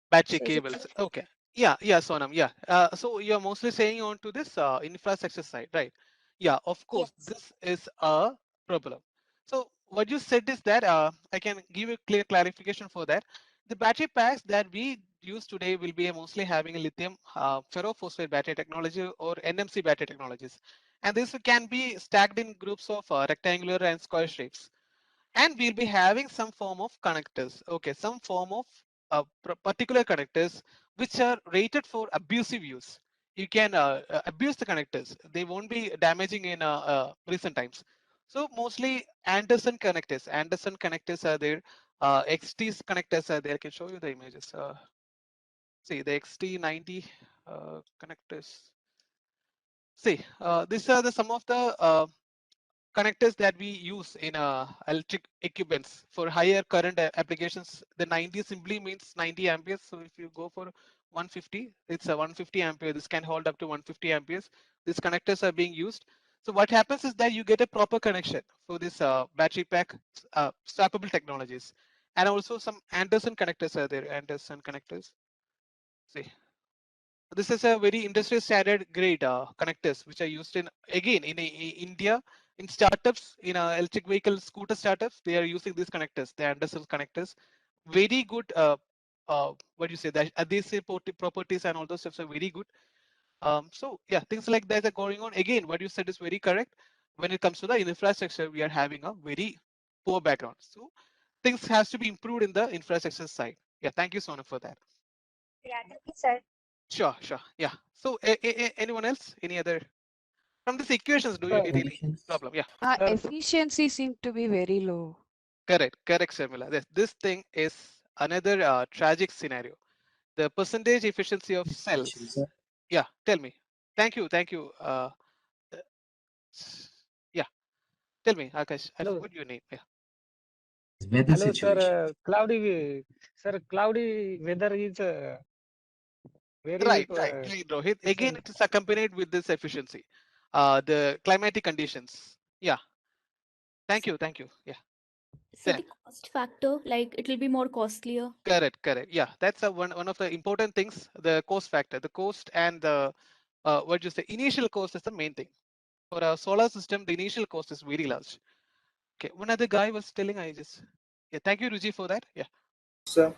Battery So is it cables. Okay. Yeah, Sonam. Yeah. So you're mostly saying on to this infrastructure side, right? Yeah, of course, yes. this is a problem. So what you said is that I can give you clear clarification for that. The battery packs that we use today will be mostly having a lithium ferrophosphate battery technology or NMC battery technologies. And this can be stacked in groups of rectangular and square shapes. And we'll be having some form of connectors. Okay, some form of particular connectors which are rated for abusive use. You can abuse the connectors. They won't be damaging in recent times. So mostly Anderson connectors. Anderson connectors are there. XT connectors are there. I can show you the images. See the XT90 connectors. See, these are the some of the connectors that we use in electric equipments for higher current applications. The 90 simply means 90 amperes. So if you go for 150, it's a 150 ampere. This can hold up to 150 amperes. These connectors are being used. So what happens is that you get a proper connection for this battery pack swappable technologies. And also some Anderson connectors are there. Anderson connectors. See, this is a very industry standard grade connectors which are used in again in India in startups in electric vehicle scooter startups. They are using these connectors, the Anderson connectors. Very good what do you say, that adhesive properties and all those stuff are very good. So yeah, things like that are going on. Again, what you said is very correct. When it comes to the infrastructure, we are having a very poor background. So things has to be improved in the infrastructure side. Yeah, thank you, Sonu, for that. Yeah, thank you, sir. Sure, sure. Yeah. So anyone else? Any other? From these equations, do you get any problem? Yeah. Sir. Efficiency seemed to be very low. Correct, correct, Sharmila. This thing is another tragic scenario. The percentage efficiency of cells. Yeah, tell me. Thank you, thank you. Yeah, tell me, Akash. I Hello. forgot your name. Yeah. Weather Hello, situation. sir. Cloudy weather is very. Right, Rohit. Again, it is accompanied with this efficiency. The climatic conditions. Yeah. Thank you, thank you. Yeah. So There. the cost factor, like it will be more costlier. Correct, correct. Yeah, that's one of the important things. The cost factor, the cost and the what you say, initial cost is the main thing. For a solar system, the initial cost is very large. Okay, one other guy was telling, I just, yeah, thank you, Ruji, for that. Yeah. Sir,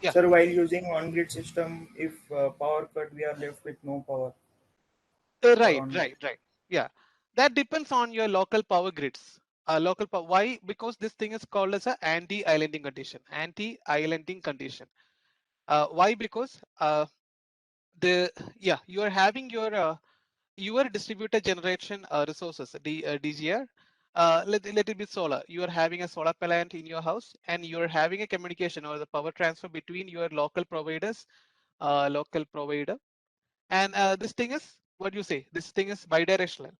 Yeah. sir, while using on-grid system, if power cut, we are left with no power. Right. Yeah, that depends on your local power grids. Local power. Why? Because this thing is called as a anti-islanding condition. Anti-islanding condition. Why? Because you are having your distributed generation resources, DGR. Let it be solar. You are having a solar plant in your house, and you are having a communication or the power transfer between your local providers, local provider, and this thing is what you say. This thing is bidirectional,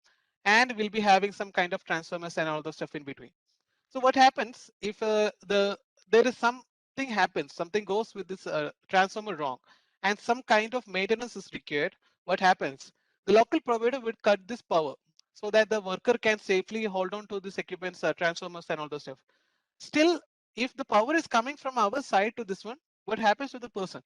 and we'll be having some kind of transformers and all the stuff in between. So what happens if there is something happens, something goes with this transformer wrong, and some kind of maintenance is required? What happens? The local provider would cut this power so that the worker can safely hold on to this equipments, transformers, and all the stuff. Still, if the power is coming from our side to this one, what happens to the person?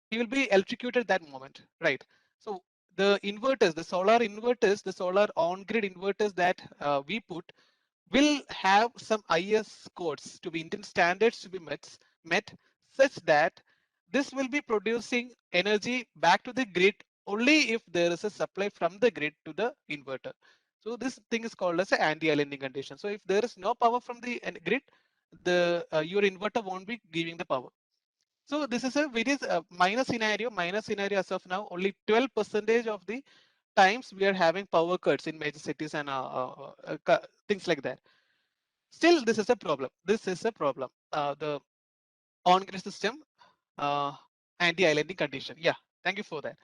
He will be electrocuted that moment, right? So the inverters, the solar inverters, the solar on-grid inverters that we put will have some IS codes to be Indian standards to be met such that this will be producing energy back to the grid only if there is a supply from the grid to the inverter. So this thing is called as an anti-islanding condition. So if there is no power from the grid, the your inverter won't be giving the power. So this is a very minor scenario. Minor scenario as of now. Only 12% of the times we are having power cuts in major cities and things like that. Still, this is a problem. This is a problem. The on-grid system anti-islanding condition. Yeah, thank you for that.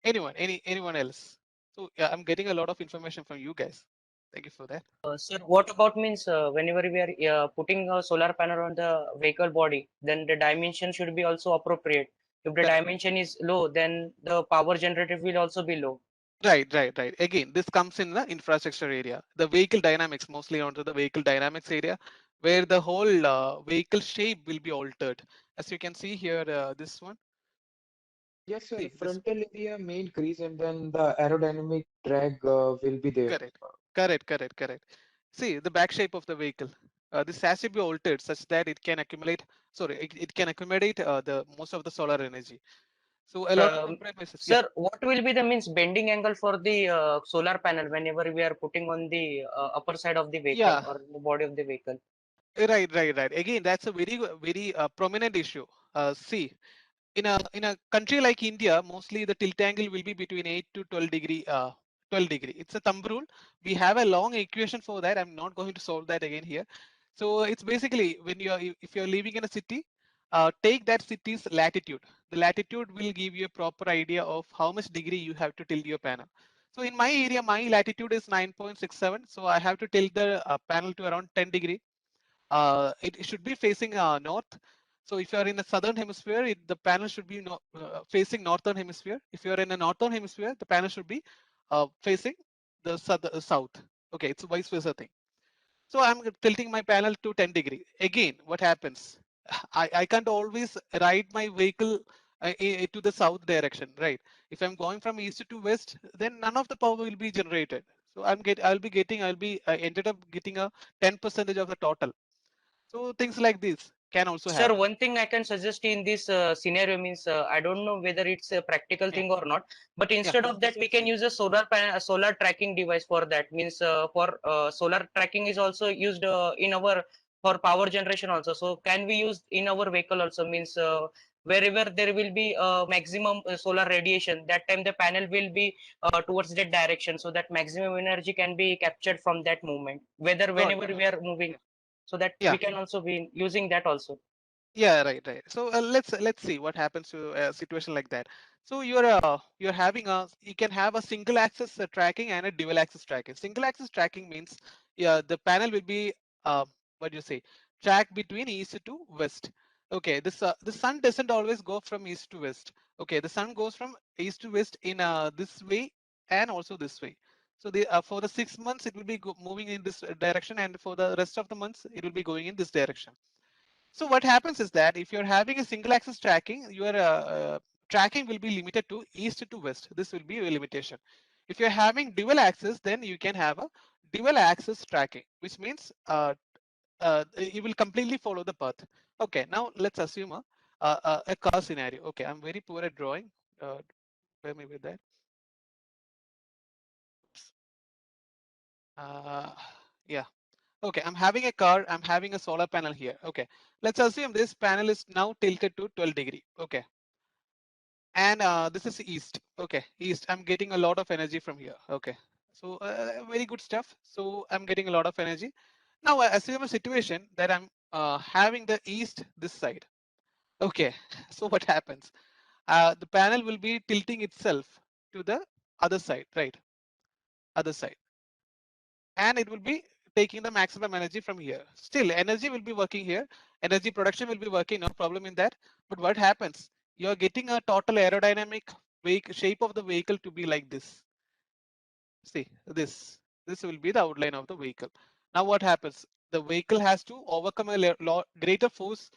Anyone else? So yeah, I'm getting a lot of information from you guys. Thank you for that. Sir, what about means whenever we are putting a solar panel on the vehicle body, then the dimension should be also appropriate. If the dimension is low, then the power generated will also be low. Right. Again, this comes in the infrastructure area, the vehicle dynamics, mostly onto the vehicle dynamics area, where the whole vehicle shape will be altered. As you can see here, this one. Yes, sir. See, Frontal area may increase and then the aerodynamic drag will be there. Correct. See, the back shape of the vehicle. This has to be altered such that it can accumulate. Sorry, it can accommodate the most of the solar energy. So a lot of compromises. Sir, what will be the means bending angle for the solar panel whenever we are putting on the upper side of the vehicle or the body of the vehicle? Right. Again, that's a very prominent issue. See, in a country like India, mostly the tilt angle will be between 8 to 12 degree. 12 degree. It's a thumb rule. We have a long equation for that. I'm not going to solve that again here. So it's basically when if you're living in a city, take that city's latitude. The latitude will give you a proper idea of how much degree you have to tilt your panel. So in my area, my latitude is 9.67. So I have to tilt the panel to around 10 degree. It should be facing north. So if you are in the southern hemisphere, the panel should be facing northern hemisphere. If you are in the northern hemisphere, the panel should be facing the south. Okay, it's a vice versa thing. So I'm tilting my panel to 10 degree. Again, what happens? I can't always ride my vehicle to the south direction, right? If I'm going from east to west, then none of the power will be generated. So I ended up getting a 10% of the total. So things like this can also Sir, happen. one thing I can suggest in this scenario means I don't know whether it's a practical thing or not, but instead of that we can use a solar tracking device for that. Means for solar tracking is also used in our for power generation also. So can we use in our vehicle also? Means wherever there will be maximum solar radiation, that time the panel will be towards that direction, so that maximum energy can be captured from that movement. Whether whenever we are moving, so that we can also be using that also. Yeah, right. So let's see what happens to a situation like that. So you're having you can have a single axis tracking and a dual axis tracking. Single axis tracking means the panel will be what do you say, track between east to west. Okay, the sun doesn't always go from east to west. Okay, the sun goes from east to west in this way and also this way. So for the 6 months it will be moving in this direction, and for the rest of the months it will be going in this direction. So what happens is that if you're having a single axis tracking, your tracking will be limited to east to west. This will be a limitation. If you're having dual axis, then you can have a dual axis tracking, which means you will completely follow the path. Okay, now let's assume a car scenario. Okay, I'm very poor at drawing. Bear me with that. Yeah. Okay, I'm having a car, I'm having a solar panel here. Okay, let's assume this panel is now tilted to 12 degree. Okay, and this is east. Okay, east, I'm getting a lot of energy from here. Okay, so very good stuff. So I'm getting a lot of energy. Now I assume a situation that I'm having the east this side. Okay, so what happens? The panel will be tilting itself to the other side, right? Other side, and it will be taking the maximum energy from here. Still, energy will be working here. Energy production will be working, no problem in that. But what happens? You're getting a total aerodynamic shape of the vehicle to be like this. See, this will be the outline of the vehicle. Now what happens? The vehicle has to overcome a greater force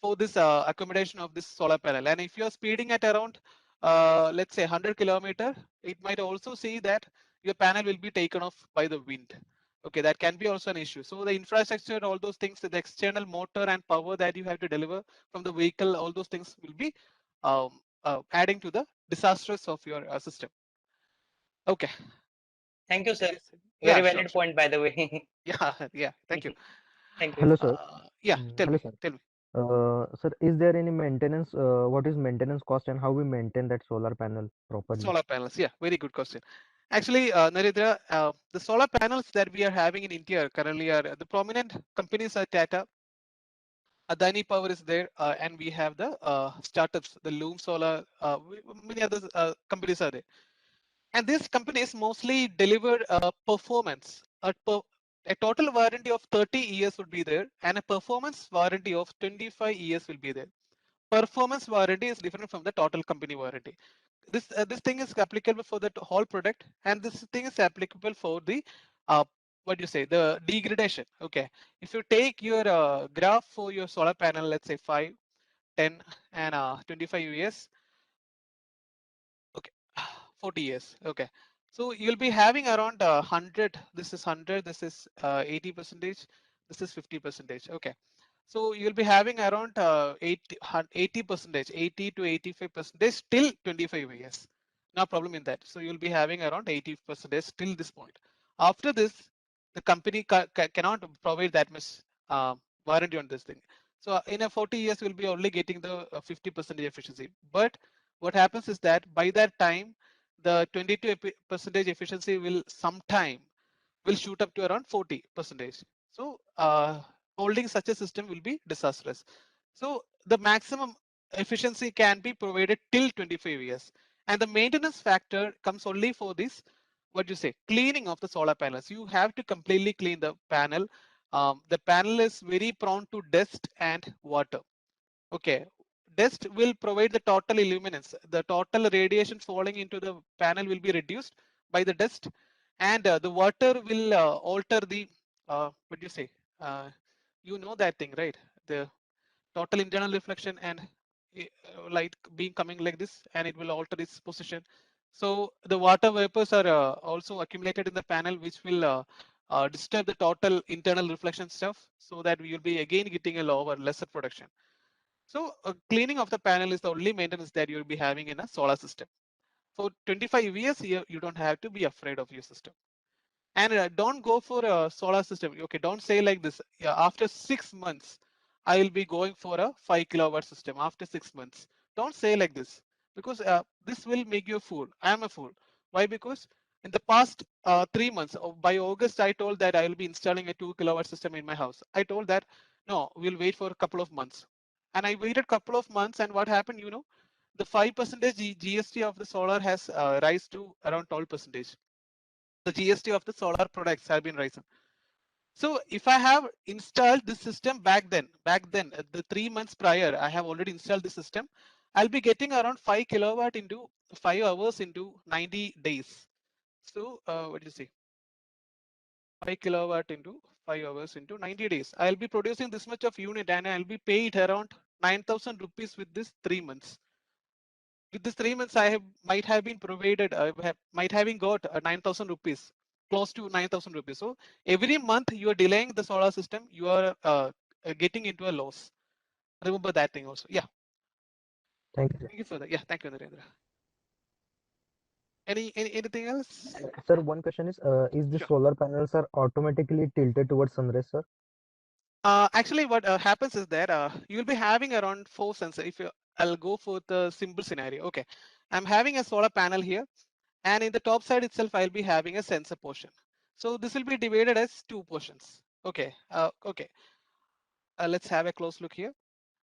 for this accommodation of this solar panel. And if you're speeding at around, let's say 100 kilometer, it might also see that your panel will be taken off by the wind. Okay, that can be also an issue. So the infrastructure, all those things, the external motor and power that you have to deliver from the vehicle, all those things will be adding to the disastrous of your system. Okay. Thank you, sir. Yeah, Very sure, valid sure. point, by the way. Yeah. Thank you. Thank you. Hello, sir. Yeah, tell Hello, me. sir. Tell me. Sir, is there any maintenance? What is maintenance cost and how we maintain that solar panel properly? Solar panels. Yeah, very good question. Actually, Narendra, the solar panels that we are having in India currently are the prominent companies are Tata, Adani Power is there, and we have the startups, the Loom Solar, many other companies are there. And these companies mostly deliver performance. A total warranty of 30 years would be there, and a performance warranty of 25 years will be there. Performance warranty is different from the total company warranty. This thing is applicable for the whole product, and this thing is applicable for the what do you say, the degradation. Okay, if you take your graph for your solar panel, let's say 5, 10, and 25 years. Okay, 40 years. Okay, so you'll be having around 100. This is 100. This is 80 percentage. This is 50 percentage. Okay, so you'll be having around 80 percentage, 80 to 85 percentage till 25 years. No problem in that. So you'll be having around 80 percentage till this point. After this, the company cannot provide that much warranty on this thing. So in a 40 years, we'll be only getting the 50 percentage efficiency. But what happens is that by that time, the 22 percentage efficiency will sometime will shoot up to around 40 percentage. So holding such a system will be disastrous. So the maximum efficiency can be provided till 25 years, and the maintenance factor comes only for this, what you say, cleaning of the solar panels. You have to completely clean the panel. The panel is very prone to dust and water. Okay, dust will provide the total illuminance. The total radiation falling into the panel will be reduced by the dust, and the water will alter the what do you say? You know that thing, right? The total internal reflection and light being coming like this, and it will alter its position. So the water vapors are also accumulated in the panel, which will disturb the total internal reflection stuff, so that we will be again getting a lower, lesser production. So cleaning of the panel is the only maintenance that you'll be having in a solar system. For 25 years, you don't have to be afraid of your system. And don't go for a solar system. Okay, don't say like this. Yeah, after 6 months, I will be going for a 5 kilowatt system after 6 months. Don't say like this, because this will make you a fool. I am a fool. Why? Because in the past 3 months, by August, I told that I will be installing a 2 kilowatt system in my house. I told that no, we'll wait for a couple of months. And I waited a couple of months, and what happened? You know, the 5% GST of the solar has rise to around 12%. The GST of the solar products have been risen. So if I have installed this system back then, the 3 months prior, I have already installed the system, I'll be getting around 5 kilowatt into 5 hours into 90 days. So what do you say? 5 kilowatt into 5 hours into 90 days. I'll be producing this much of unit, and I'll be paid around 9,000 rupees with this 3 months. With this 3 months, I might have been provided, might having got 9,000 rupees, close to 9,000 rupees. So every month you are delaying the solar system, you are getting into a loss. Remember that thing also. Yeah. Thank you. Thank you for that. Yeah, thank you, Narendra. Anything else? Sir, one question is the Sure. solar panels are automatically tilted towards sunrise, sir? Actually, what happens is that you will be having around 4 sensors. If I'll go for the simple scenario. Okay, I'm having a solar panel here, and in the top side itself, I'll be having a sensor portion. So this will be divided as 2 portions. Okay. Let's have a close look here.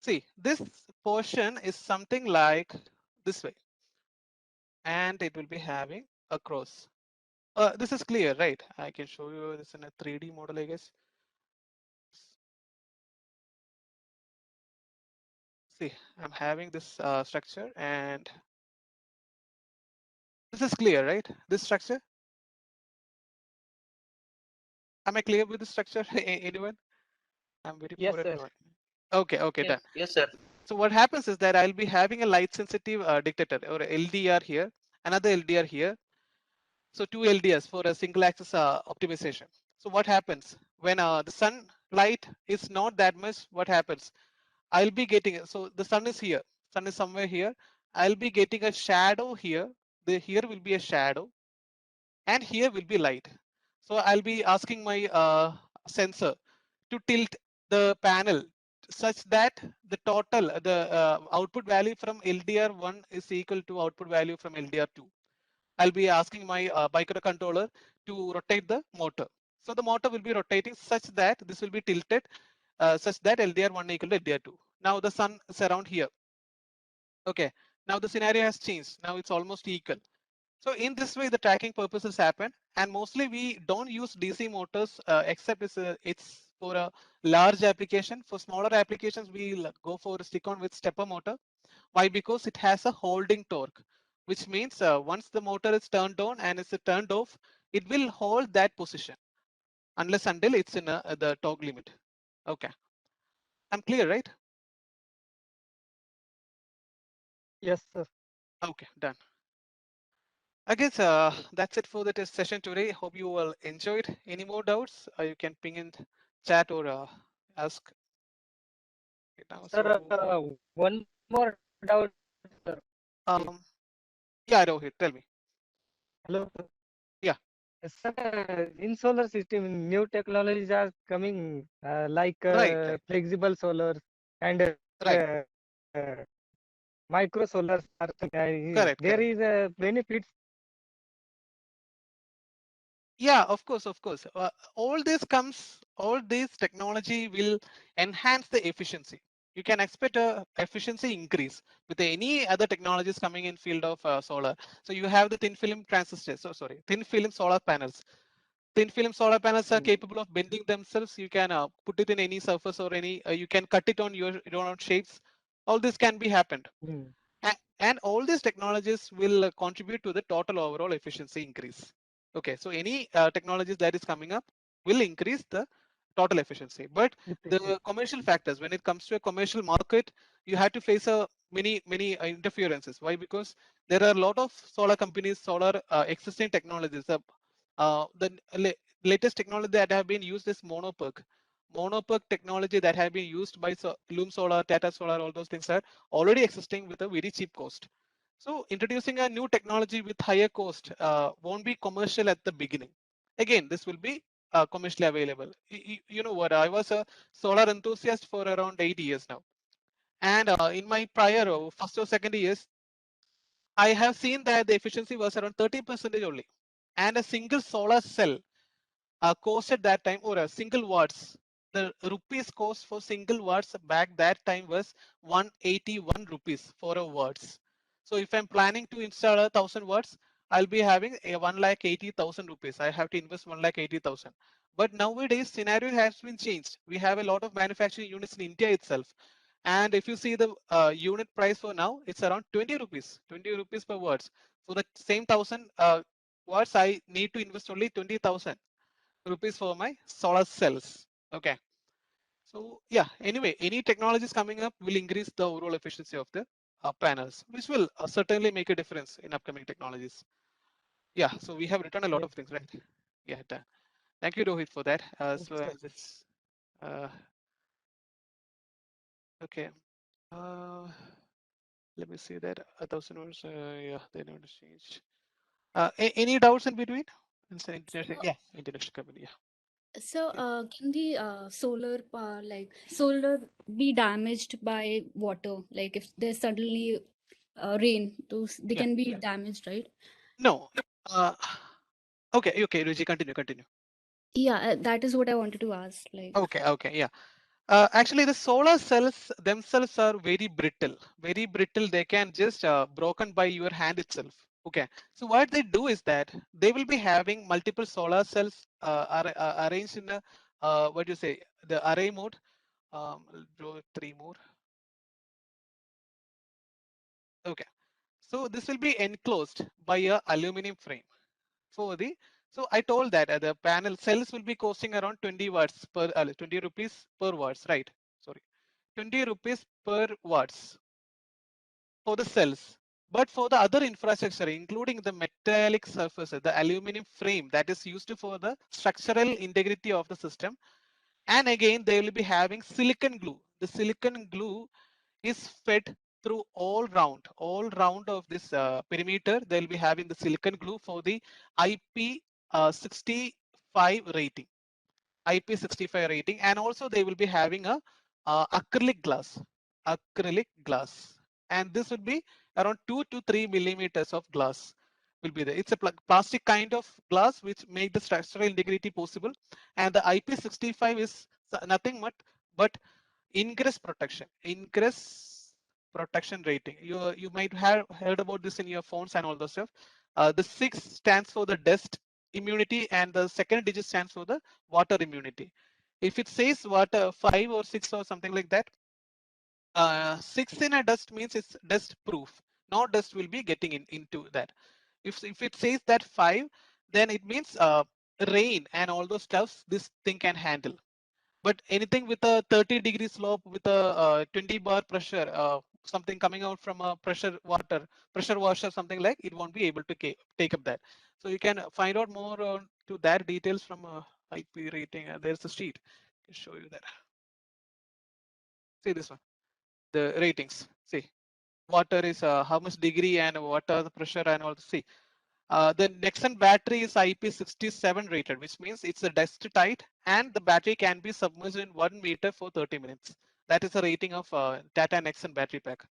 See, this portion is something like this way, and it will be having a cross. This is clear, right? I can show you this in a 3D model, I guess. See, I'm having this structure, and this is clear, right? This structure. Am I clear with the structure? Anyone? I'm very Yes, poor at sir. drawing. Okay, Yes, done. yes, sir. So what happens is that I'll be having a light sensitive detector or LDR here, another LDR here. So 2 LDRs for a single axis optimization. So what happens when the sunlight is not that much? What happens? I'll be getting, so the sun is here, sun is somewhere here. I'll be getting a shadow here. Here will be a shadow, and here will be light. So I'll be asking my sensor to tilt the panel such that the total, the output value from LDR1 is equal to output value from LDR2. I'll be asking my microcontroller to rotate the motor. So the motor will be rotating such that this will be tilted such that LDR1 equal to LDR2. Now the sun is around here. Okay, now the scenario has changed. Now it's almost equal. So in this way, the tracking purposes happen, and mostly we don't use DC motors except it's for a large application. For smaller applications, we'll go for a stick-on with stepper motor. Why? Because it has a holding torque, which means once the motor is turned on and it's turned off, it will hold that position unless until it's in the torque limit. Okay, I'm clear, right? Yes, sir. Okay, done. I guess that's it for the test session today. Hope you all enjoyed. Any more doubts? You can ping in chat or ask. Okay, now, Sir, so, one more doubt, sir. yeah, Rohit, tell me. Hello, sir. Yeah. Sir, in solar system, new technologies are coming, like Right. flexible solar and Right. micro solars. Correct. There is a benefits. Yeah, of course. All these technology will enhance the efficiency. You can expect a efficiency increase with any other technologies coming in field of solar. So you have the thin film transistors. Thin film solar panels. Thin film solar panels are capable of bending themselves. You can put it in any surface or any. You can cut it on your own shapes. All this can be happened. And all these technologies will contribute to the total overall efficiency increase. Okay, so any technologies that is coming up will increase the total efficiency. But the commercial factors, when it comes to a commercial market, you have to face a many interferences. Why? Because there are a lot of solar companies, solar existing technologies. The latest technology that have been used is mono-PERC. Mono-PERC technology that have been used by Loom Solar, Tata Solar, all those things are already existing with a very cheap cost. So introducing a new technology with higher cost won't be commercial at the beginning. Again, this will be commercially available. You know what? I was a solar enthusiast for around 8 years now, and in my prior first or second years, I have seen that the efficiency was around 30% only, and a single solar cell cost at that time, or a single watts, the rupees cost for single watts back that time was 181 rupees for a watts. So if I'm planning to install 1,000 watts, I'll be having a 1,80,000 rupees. I have to invest 1,80,000. But nowadays scenario has been changed. We have a lot of manufacturing units in India itself. And if you see the unit price for now, it's around 20 rupees, 20 rupees per watts. For the same 1,000 watts, I need to invest only 20,000 rupees for my solar cells. Okay. So yeah, anyway, any technologies coming up will increase the overall efficiency of the panels, which will certainly make a difference in upcoming technologies. Yeah, so we have written a lot of things, right? Yeah, done. Thank you, Rohit, for that. So this, okay. Let me see that 1,000 words. Yeah, they never changed. Any doubts in between? Yeah, international company. Yeah. So, can the solar power, like solar, be damaged by water? Like if there's suddenly rain, those they Yeah. can be damaged, right? No. Okay, okay, Ruji, continue. Yeah, that is what I wanted to ask. Like, Okay, yeah. Actually, the solar cells themselves are very brittle. Very brittle. They can just broken by your hand itself. Okay. So what they do is that they will be having multiple solar cells arranged in a what do you say, the array mode. I'll draw 3 more. Okay. So this will be enclosed by a aluminum frame. For the, so I told that the panel cells will be costing around 20 watts per 20 rupees per watts, right? Sorry, 20 rupees per watts for the cells. But for the other infrastructure, including the metallic surfaces, the aluminum frame that is used for the structural integrity of the system, and again they will be having silicon glue. The silicon glue is fed through all round of this perimeter. They'll be having the silicon glue for the IP65 rating. IP65 rating, and also they will be having a acrylic glass, and this would be around 2 to 3 millimeters of glass will be there. It's a plastic kind of glass which make the structural integrity possible, and the IP65 is nothing but ingress protection rating. You might have heard about this in your phones and all those stuff. The 6 stands for the dust immunity, and the second digit stands for the water immunity. If it says water 5 or 6 or something like that, 6 in a dust means it's dust proof. No dust will be getting into that. If it says that 5, then it means rain and all those stuffs this thing can handle. But anything with a 30-degree slope with a 20 bar pressure, something coming out from a pressure washer, something like, it won't be able to take up that. So you can find out more to that details from IP rating. There's a sheet. I can show you that. See this one, the ratings. See, water is how much degree and what are the pressure and all. See, the Nexon battery is IP67 rated, which means it's a dust tight and the battery can be submerged in 1 meter for 30 minutes. That is a rating of Tata Nexon battery pack.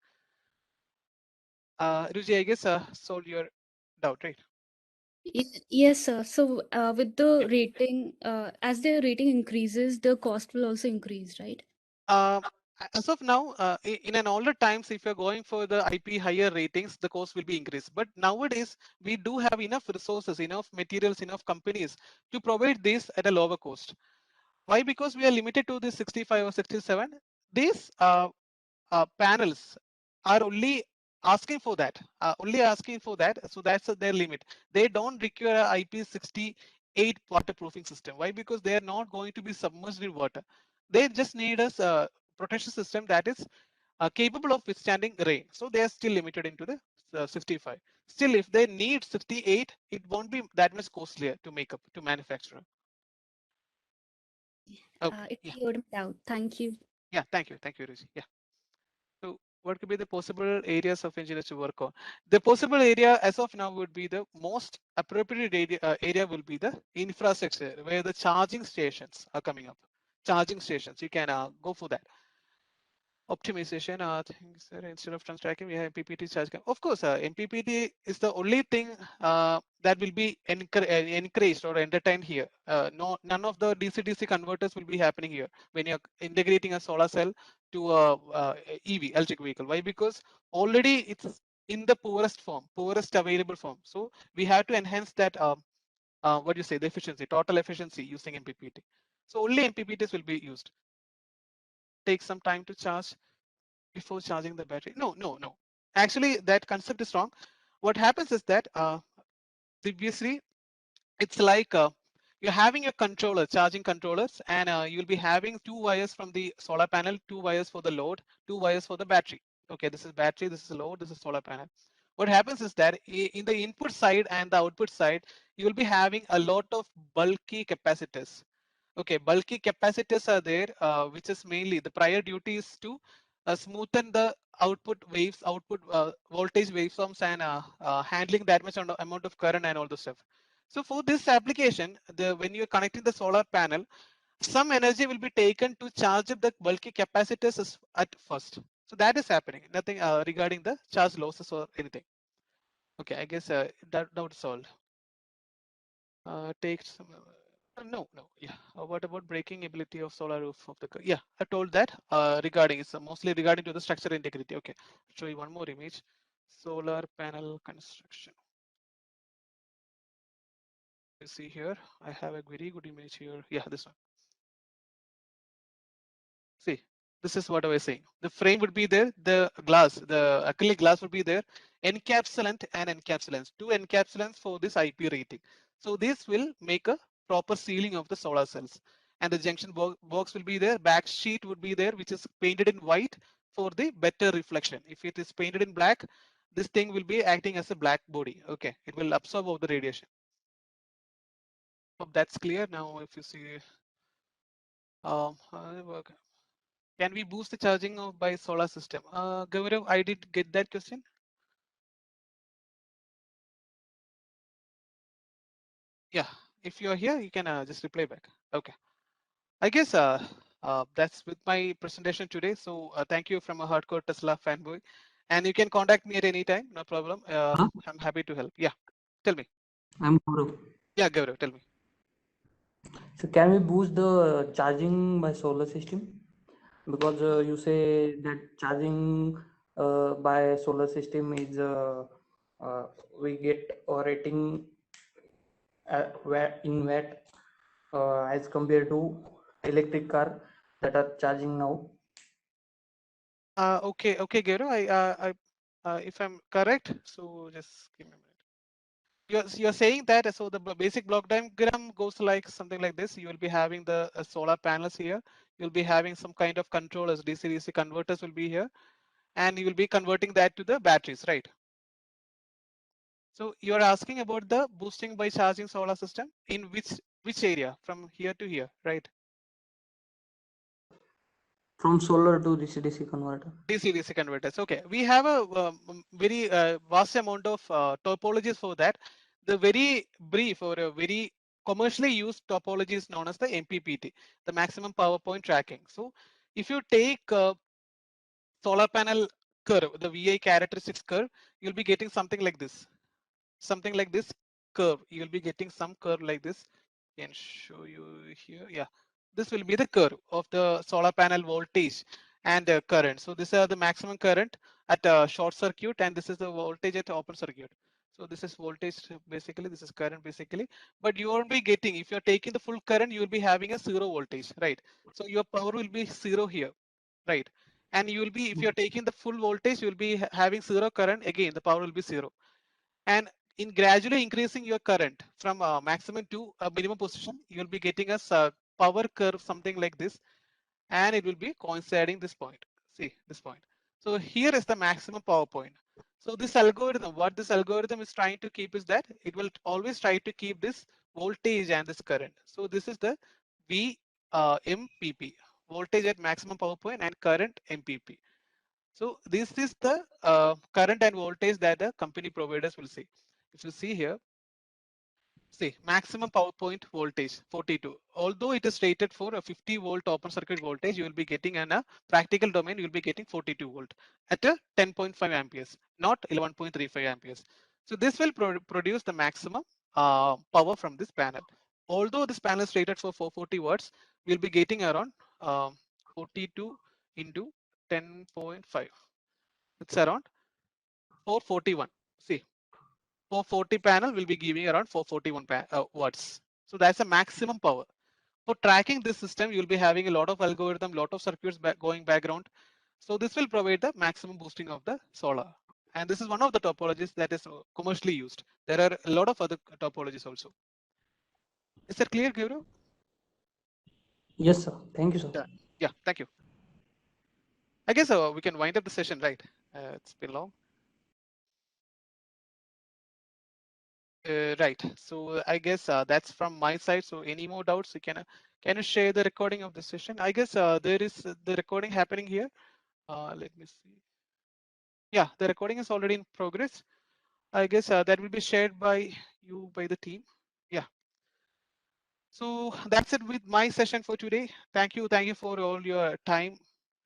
Ruji, I guess solved your doubt, right? yes, sir. So, with the rating, as the rating increases, the cost will also increase, right? As of now, in an older times, if you're going for the IP higher ratings, the cost will be increased. But nowadays, we do have enough resources, enough materials, enough companies to provide this at a lower cost. Why? Because we are limited to the 65 or 67. These panels are only asking for that, So that's their limit. They don't require a IP68 waterproofing system. Why? Because they are not going to be submerged in water. They just need a protection system that is capable of withstanding rain. So they are still limited into the 65. Still, if they need 68, it won't be that much costlier to make up, to manufacture. It cleared me out. Thank you. Yeah, thank you, Ruchi. Yeah. So what could be the possible areas of engineers to work on? The possible area as of now would be the most appropriate area will be the infrastructure where the charging stations are coming up. Charging stations, you can go for that. Optimization, things instead of trans tracking, we have MPPT charge. Of course, MPPT is the only thing that will be encouraged or entertained here. None of the DC-DC converters will be happening here when you're integrating a solar cell to a EV, electric vehicle. Why? Because already it's in the poorest available form. So we have to enhance that. What do you say? The efficiency, total efficiency using MPPT. So only MPPTs will be used. Take some time to charge before charging the battery. No. Actually, that concept is wrong. What happens is that previously it's like you're having a controller, charging controllers, and you'll be having 2 wires from the solar panel, 2 wires for the load, 2 wires for the battery. Okay, this is battery, this is load, this is solar panel. What happens is that in the input side and the output side, you will be having a lot of bulky capacitors. Okay, bulky capacitors are there, which is mainly the prior duty is to smoothen the output waves, output voltage waveforms, and handling that much amount of current and all the stuff. So for this application, when you're connecting the solar panel, some energy will be taken to charge up the bulky capacitors at first. So that is happening. Nothing regarding the charge losses or anything. Okay, I guess that would solve. Take some. No. Yeah. What about breaking ability of solar roof of the? Yeah, I told that. Regarding it's mostly regarding to the structural integrity. Okay. I'll show you one more image. Solar panel construction. You see here, I have a very good image here. Yeah, this one. See, this is what I was saying. The frame would be there, the glass, the acrylic glass would be there, encapsulant and encapsulants, 2 encapsulants for this IP rating. So this will make a proper sealing of the solar cells. And the junction box will be there, back sheet would be there, which is painted in white for the better reflection. If it is painted in black, this thing will be acting as a black body. Okay, it will absorb all the radiation. Hope that's clear. Now, if you see, can we boost the charging by solar system? Gaurav, I did get that question. Yeah, if you're here, you can just reply back. Okay. I guess that's with my presentation today. So thank you from a hardcore Tesla fanboy. And you can contact me at any time, no problem. I'm happy to help. Yeah, tell me. I'm Gaurav. Yeah, Gaurav, tell me. So can we boost the charging by solar system? Because you say that charging by solar system is we get a rating in watt as compared to electric car that are charging now. Okay, Gaurav. If I'm correct, so just give me a minute. You're saying that so the basic block diagram goes like something like this. You will be having the solar panels here. You'll be having some kind of controllers, DC-DC converters will be here, and you will be converting that to the batteries, right? So you're asking about the boosting by charging solar system in which area from here to here, right? From solar to DC-DC converter. DC-DC converters. Okay, we have a very vast amount of topologies for that. The very brief or a very commercially used topology is known as the MPPT, the maximum power point tracking. So if you take solar panel curve, the VI characteristics curve, you'll be getting something like this. Something like this curve. You'll be getting some curve like this. I can show you here. Yeah, this will be the curve of the solar panel voltage and current. So these are the maximum current at a short circuit, and this is the voltage at open circuit. So this is voltage basically, this is current basically, but you won't be getting, if you're taking the full current, you will be having a 0 voltage, right? So your power will be 0 here, right? And you will be, if you're taking the full voltage, you will be having 0 current, again, the power will be 0. And in gradually increasing your current from maximum to a minimum position, you will be getting a power curve, something like this, and it will be coinciding this point. See this point. So here is the maximum power point. So this algorithm, what this algorithm is trying to keep is that it will always try to keep this voltage and this current. So this is the V MPP, voltage at maximum power point, and current MPP. So this is the current and voltage that the company providers will see. If you see here, see maximum power point voltage 42. Although it is rated for a 50 volt open circuit voltage, you will be getting in a practical domain, you will be getting 42 volt at a 10.5 amperes, not 11.35 amperes. So this will produce the maximum power from this panel. Although this panel is rated for 440 watts, we'll be getting around 42 into 10.5. It's around 441. See, 440 panel will be giving around 441 watts. So that's a maximum power. For tracking this system, you'll be having a lot of algorithm, lot of circuits going background. So this will provide the maximum boosting of the solar. And this is one of the topologies that is commercially used. There are a lot of other topologies also. Is that clear, Gaurav? Yes, sir. Thank you, sir. Yeah, thank you. I guess we can wind up the session, right? It's been long. Right. So I guess that's from my side. So any more doubts? You can you share the recording of the session? I guess there is the recording happening here. Let me see. Yeah, the recording is already in progress. I guess that will be shared by you, by the team. Yeah. So that's it with my session for today. Thank you for all your time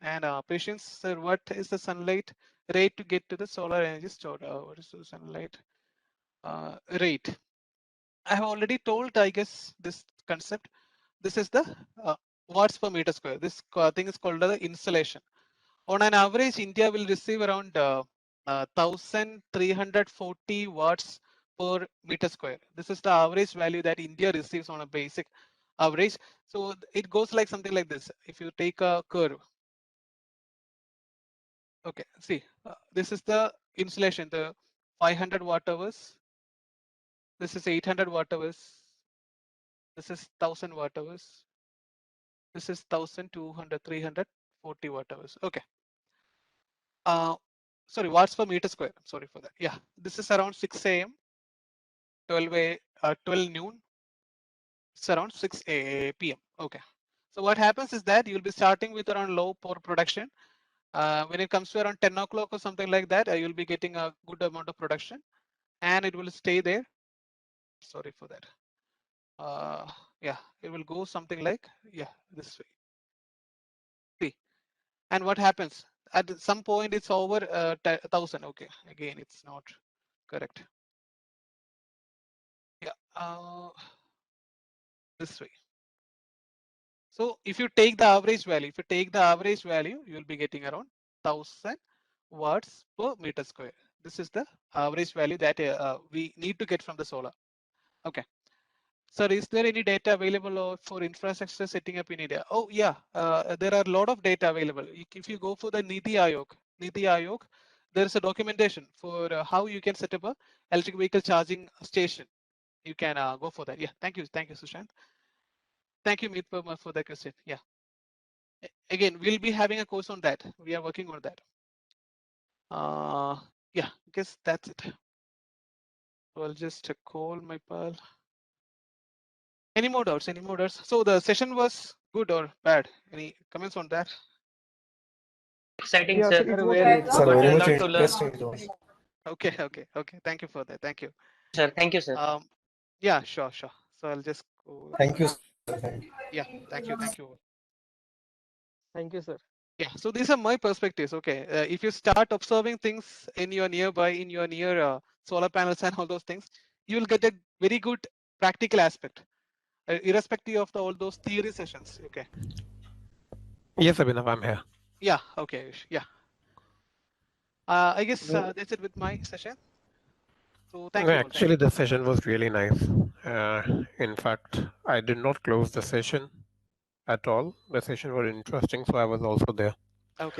and patience. Sir, what is the sunlight rate to get to the solar energy stored? What is the sunlight rate? I have already told, I guess, this concept. This is the watts per meter square. This thing is called the insolation. On an average, India will receive around 1,340 watts per meter square. This is the average value that India receives on a basic average. So it goes like something like this. If you take a curve. Okay, see, this is the insolation, the 500 watt hours. This is 800 watt hours. This is 1000 watt hours. This is 1200, 340 watt hours. Okay. Sorry, watts per meter square. Sorry for that. Yeah, this is around 6 a.m. 12 noon. It's around 6 p.m. Okay. So what happens is that you'll be starting with around low power production. When it comes to around 10 o'clock or something like that, you'll be getting a good amount of production, and it will stay there. Sorry for that. Yeah, it will go something like this way. See, and what happens at some point it's over 1,000. Okay, again it's not correct. Yeah, this way. So if you take the average value, you will be getting around 1,000 watts per meter square. This is the average value that we need to get from the solar. Okay. Sir, is there any data available for infrastructure setting up in India? Oh yeah, there are a lot of data available. If you go for the Niti Aayog, there is a documentation for how you can set up a electric vehicle charging station. You can go for that. Yeah, thank you, Sushant. Thank you, Meet, for that question. Yeah. Again, we'll be having a course on that. We are working on that. Yeah, I guess that's it. So I'll just call my pal. Any more doubts? So the session was good or bad? Any comments on that? Exciting, Yeah, sir. sir, it was great. Sir, Got very a much lot to learn. interesting. Okay. Thank you for that. Thank you. Sir, thank you, sir. Yeah, sure. So I'll just go. Thank you, sir. Thank you. Yeah, thank you. Thank you, sir. Yeah, so these are my perspectives. Okay, if you start observing things in your near solar panels and all those things, you will get a very good practical aspect, irrespective of all those theory sessions. Okay. Yes, Abhinav, I'm here. Yeah. Okay. Yeah. I guess that's it with my session. So thank you all. Actually, the session was really nice. In fact, I did not close the session at all. The session was interesting, so I was also there. Okay.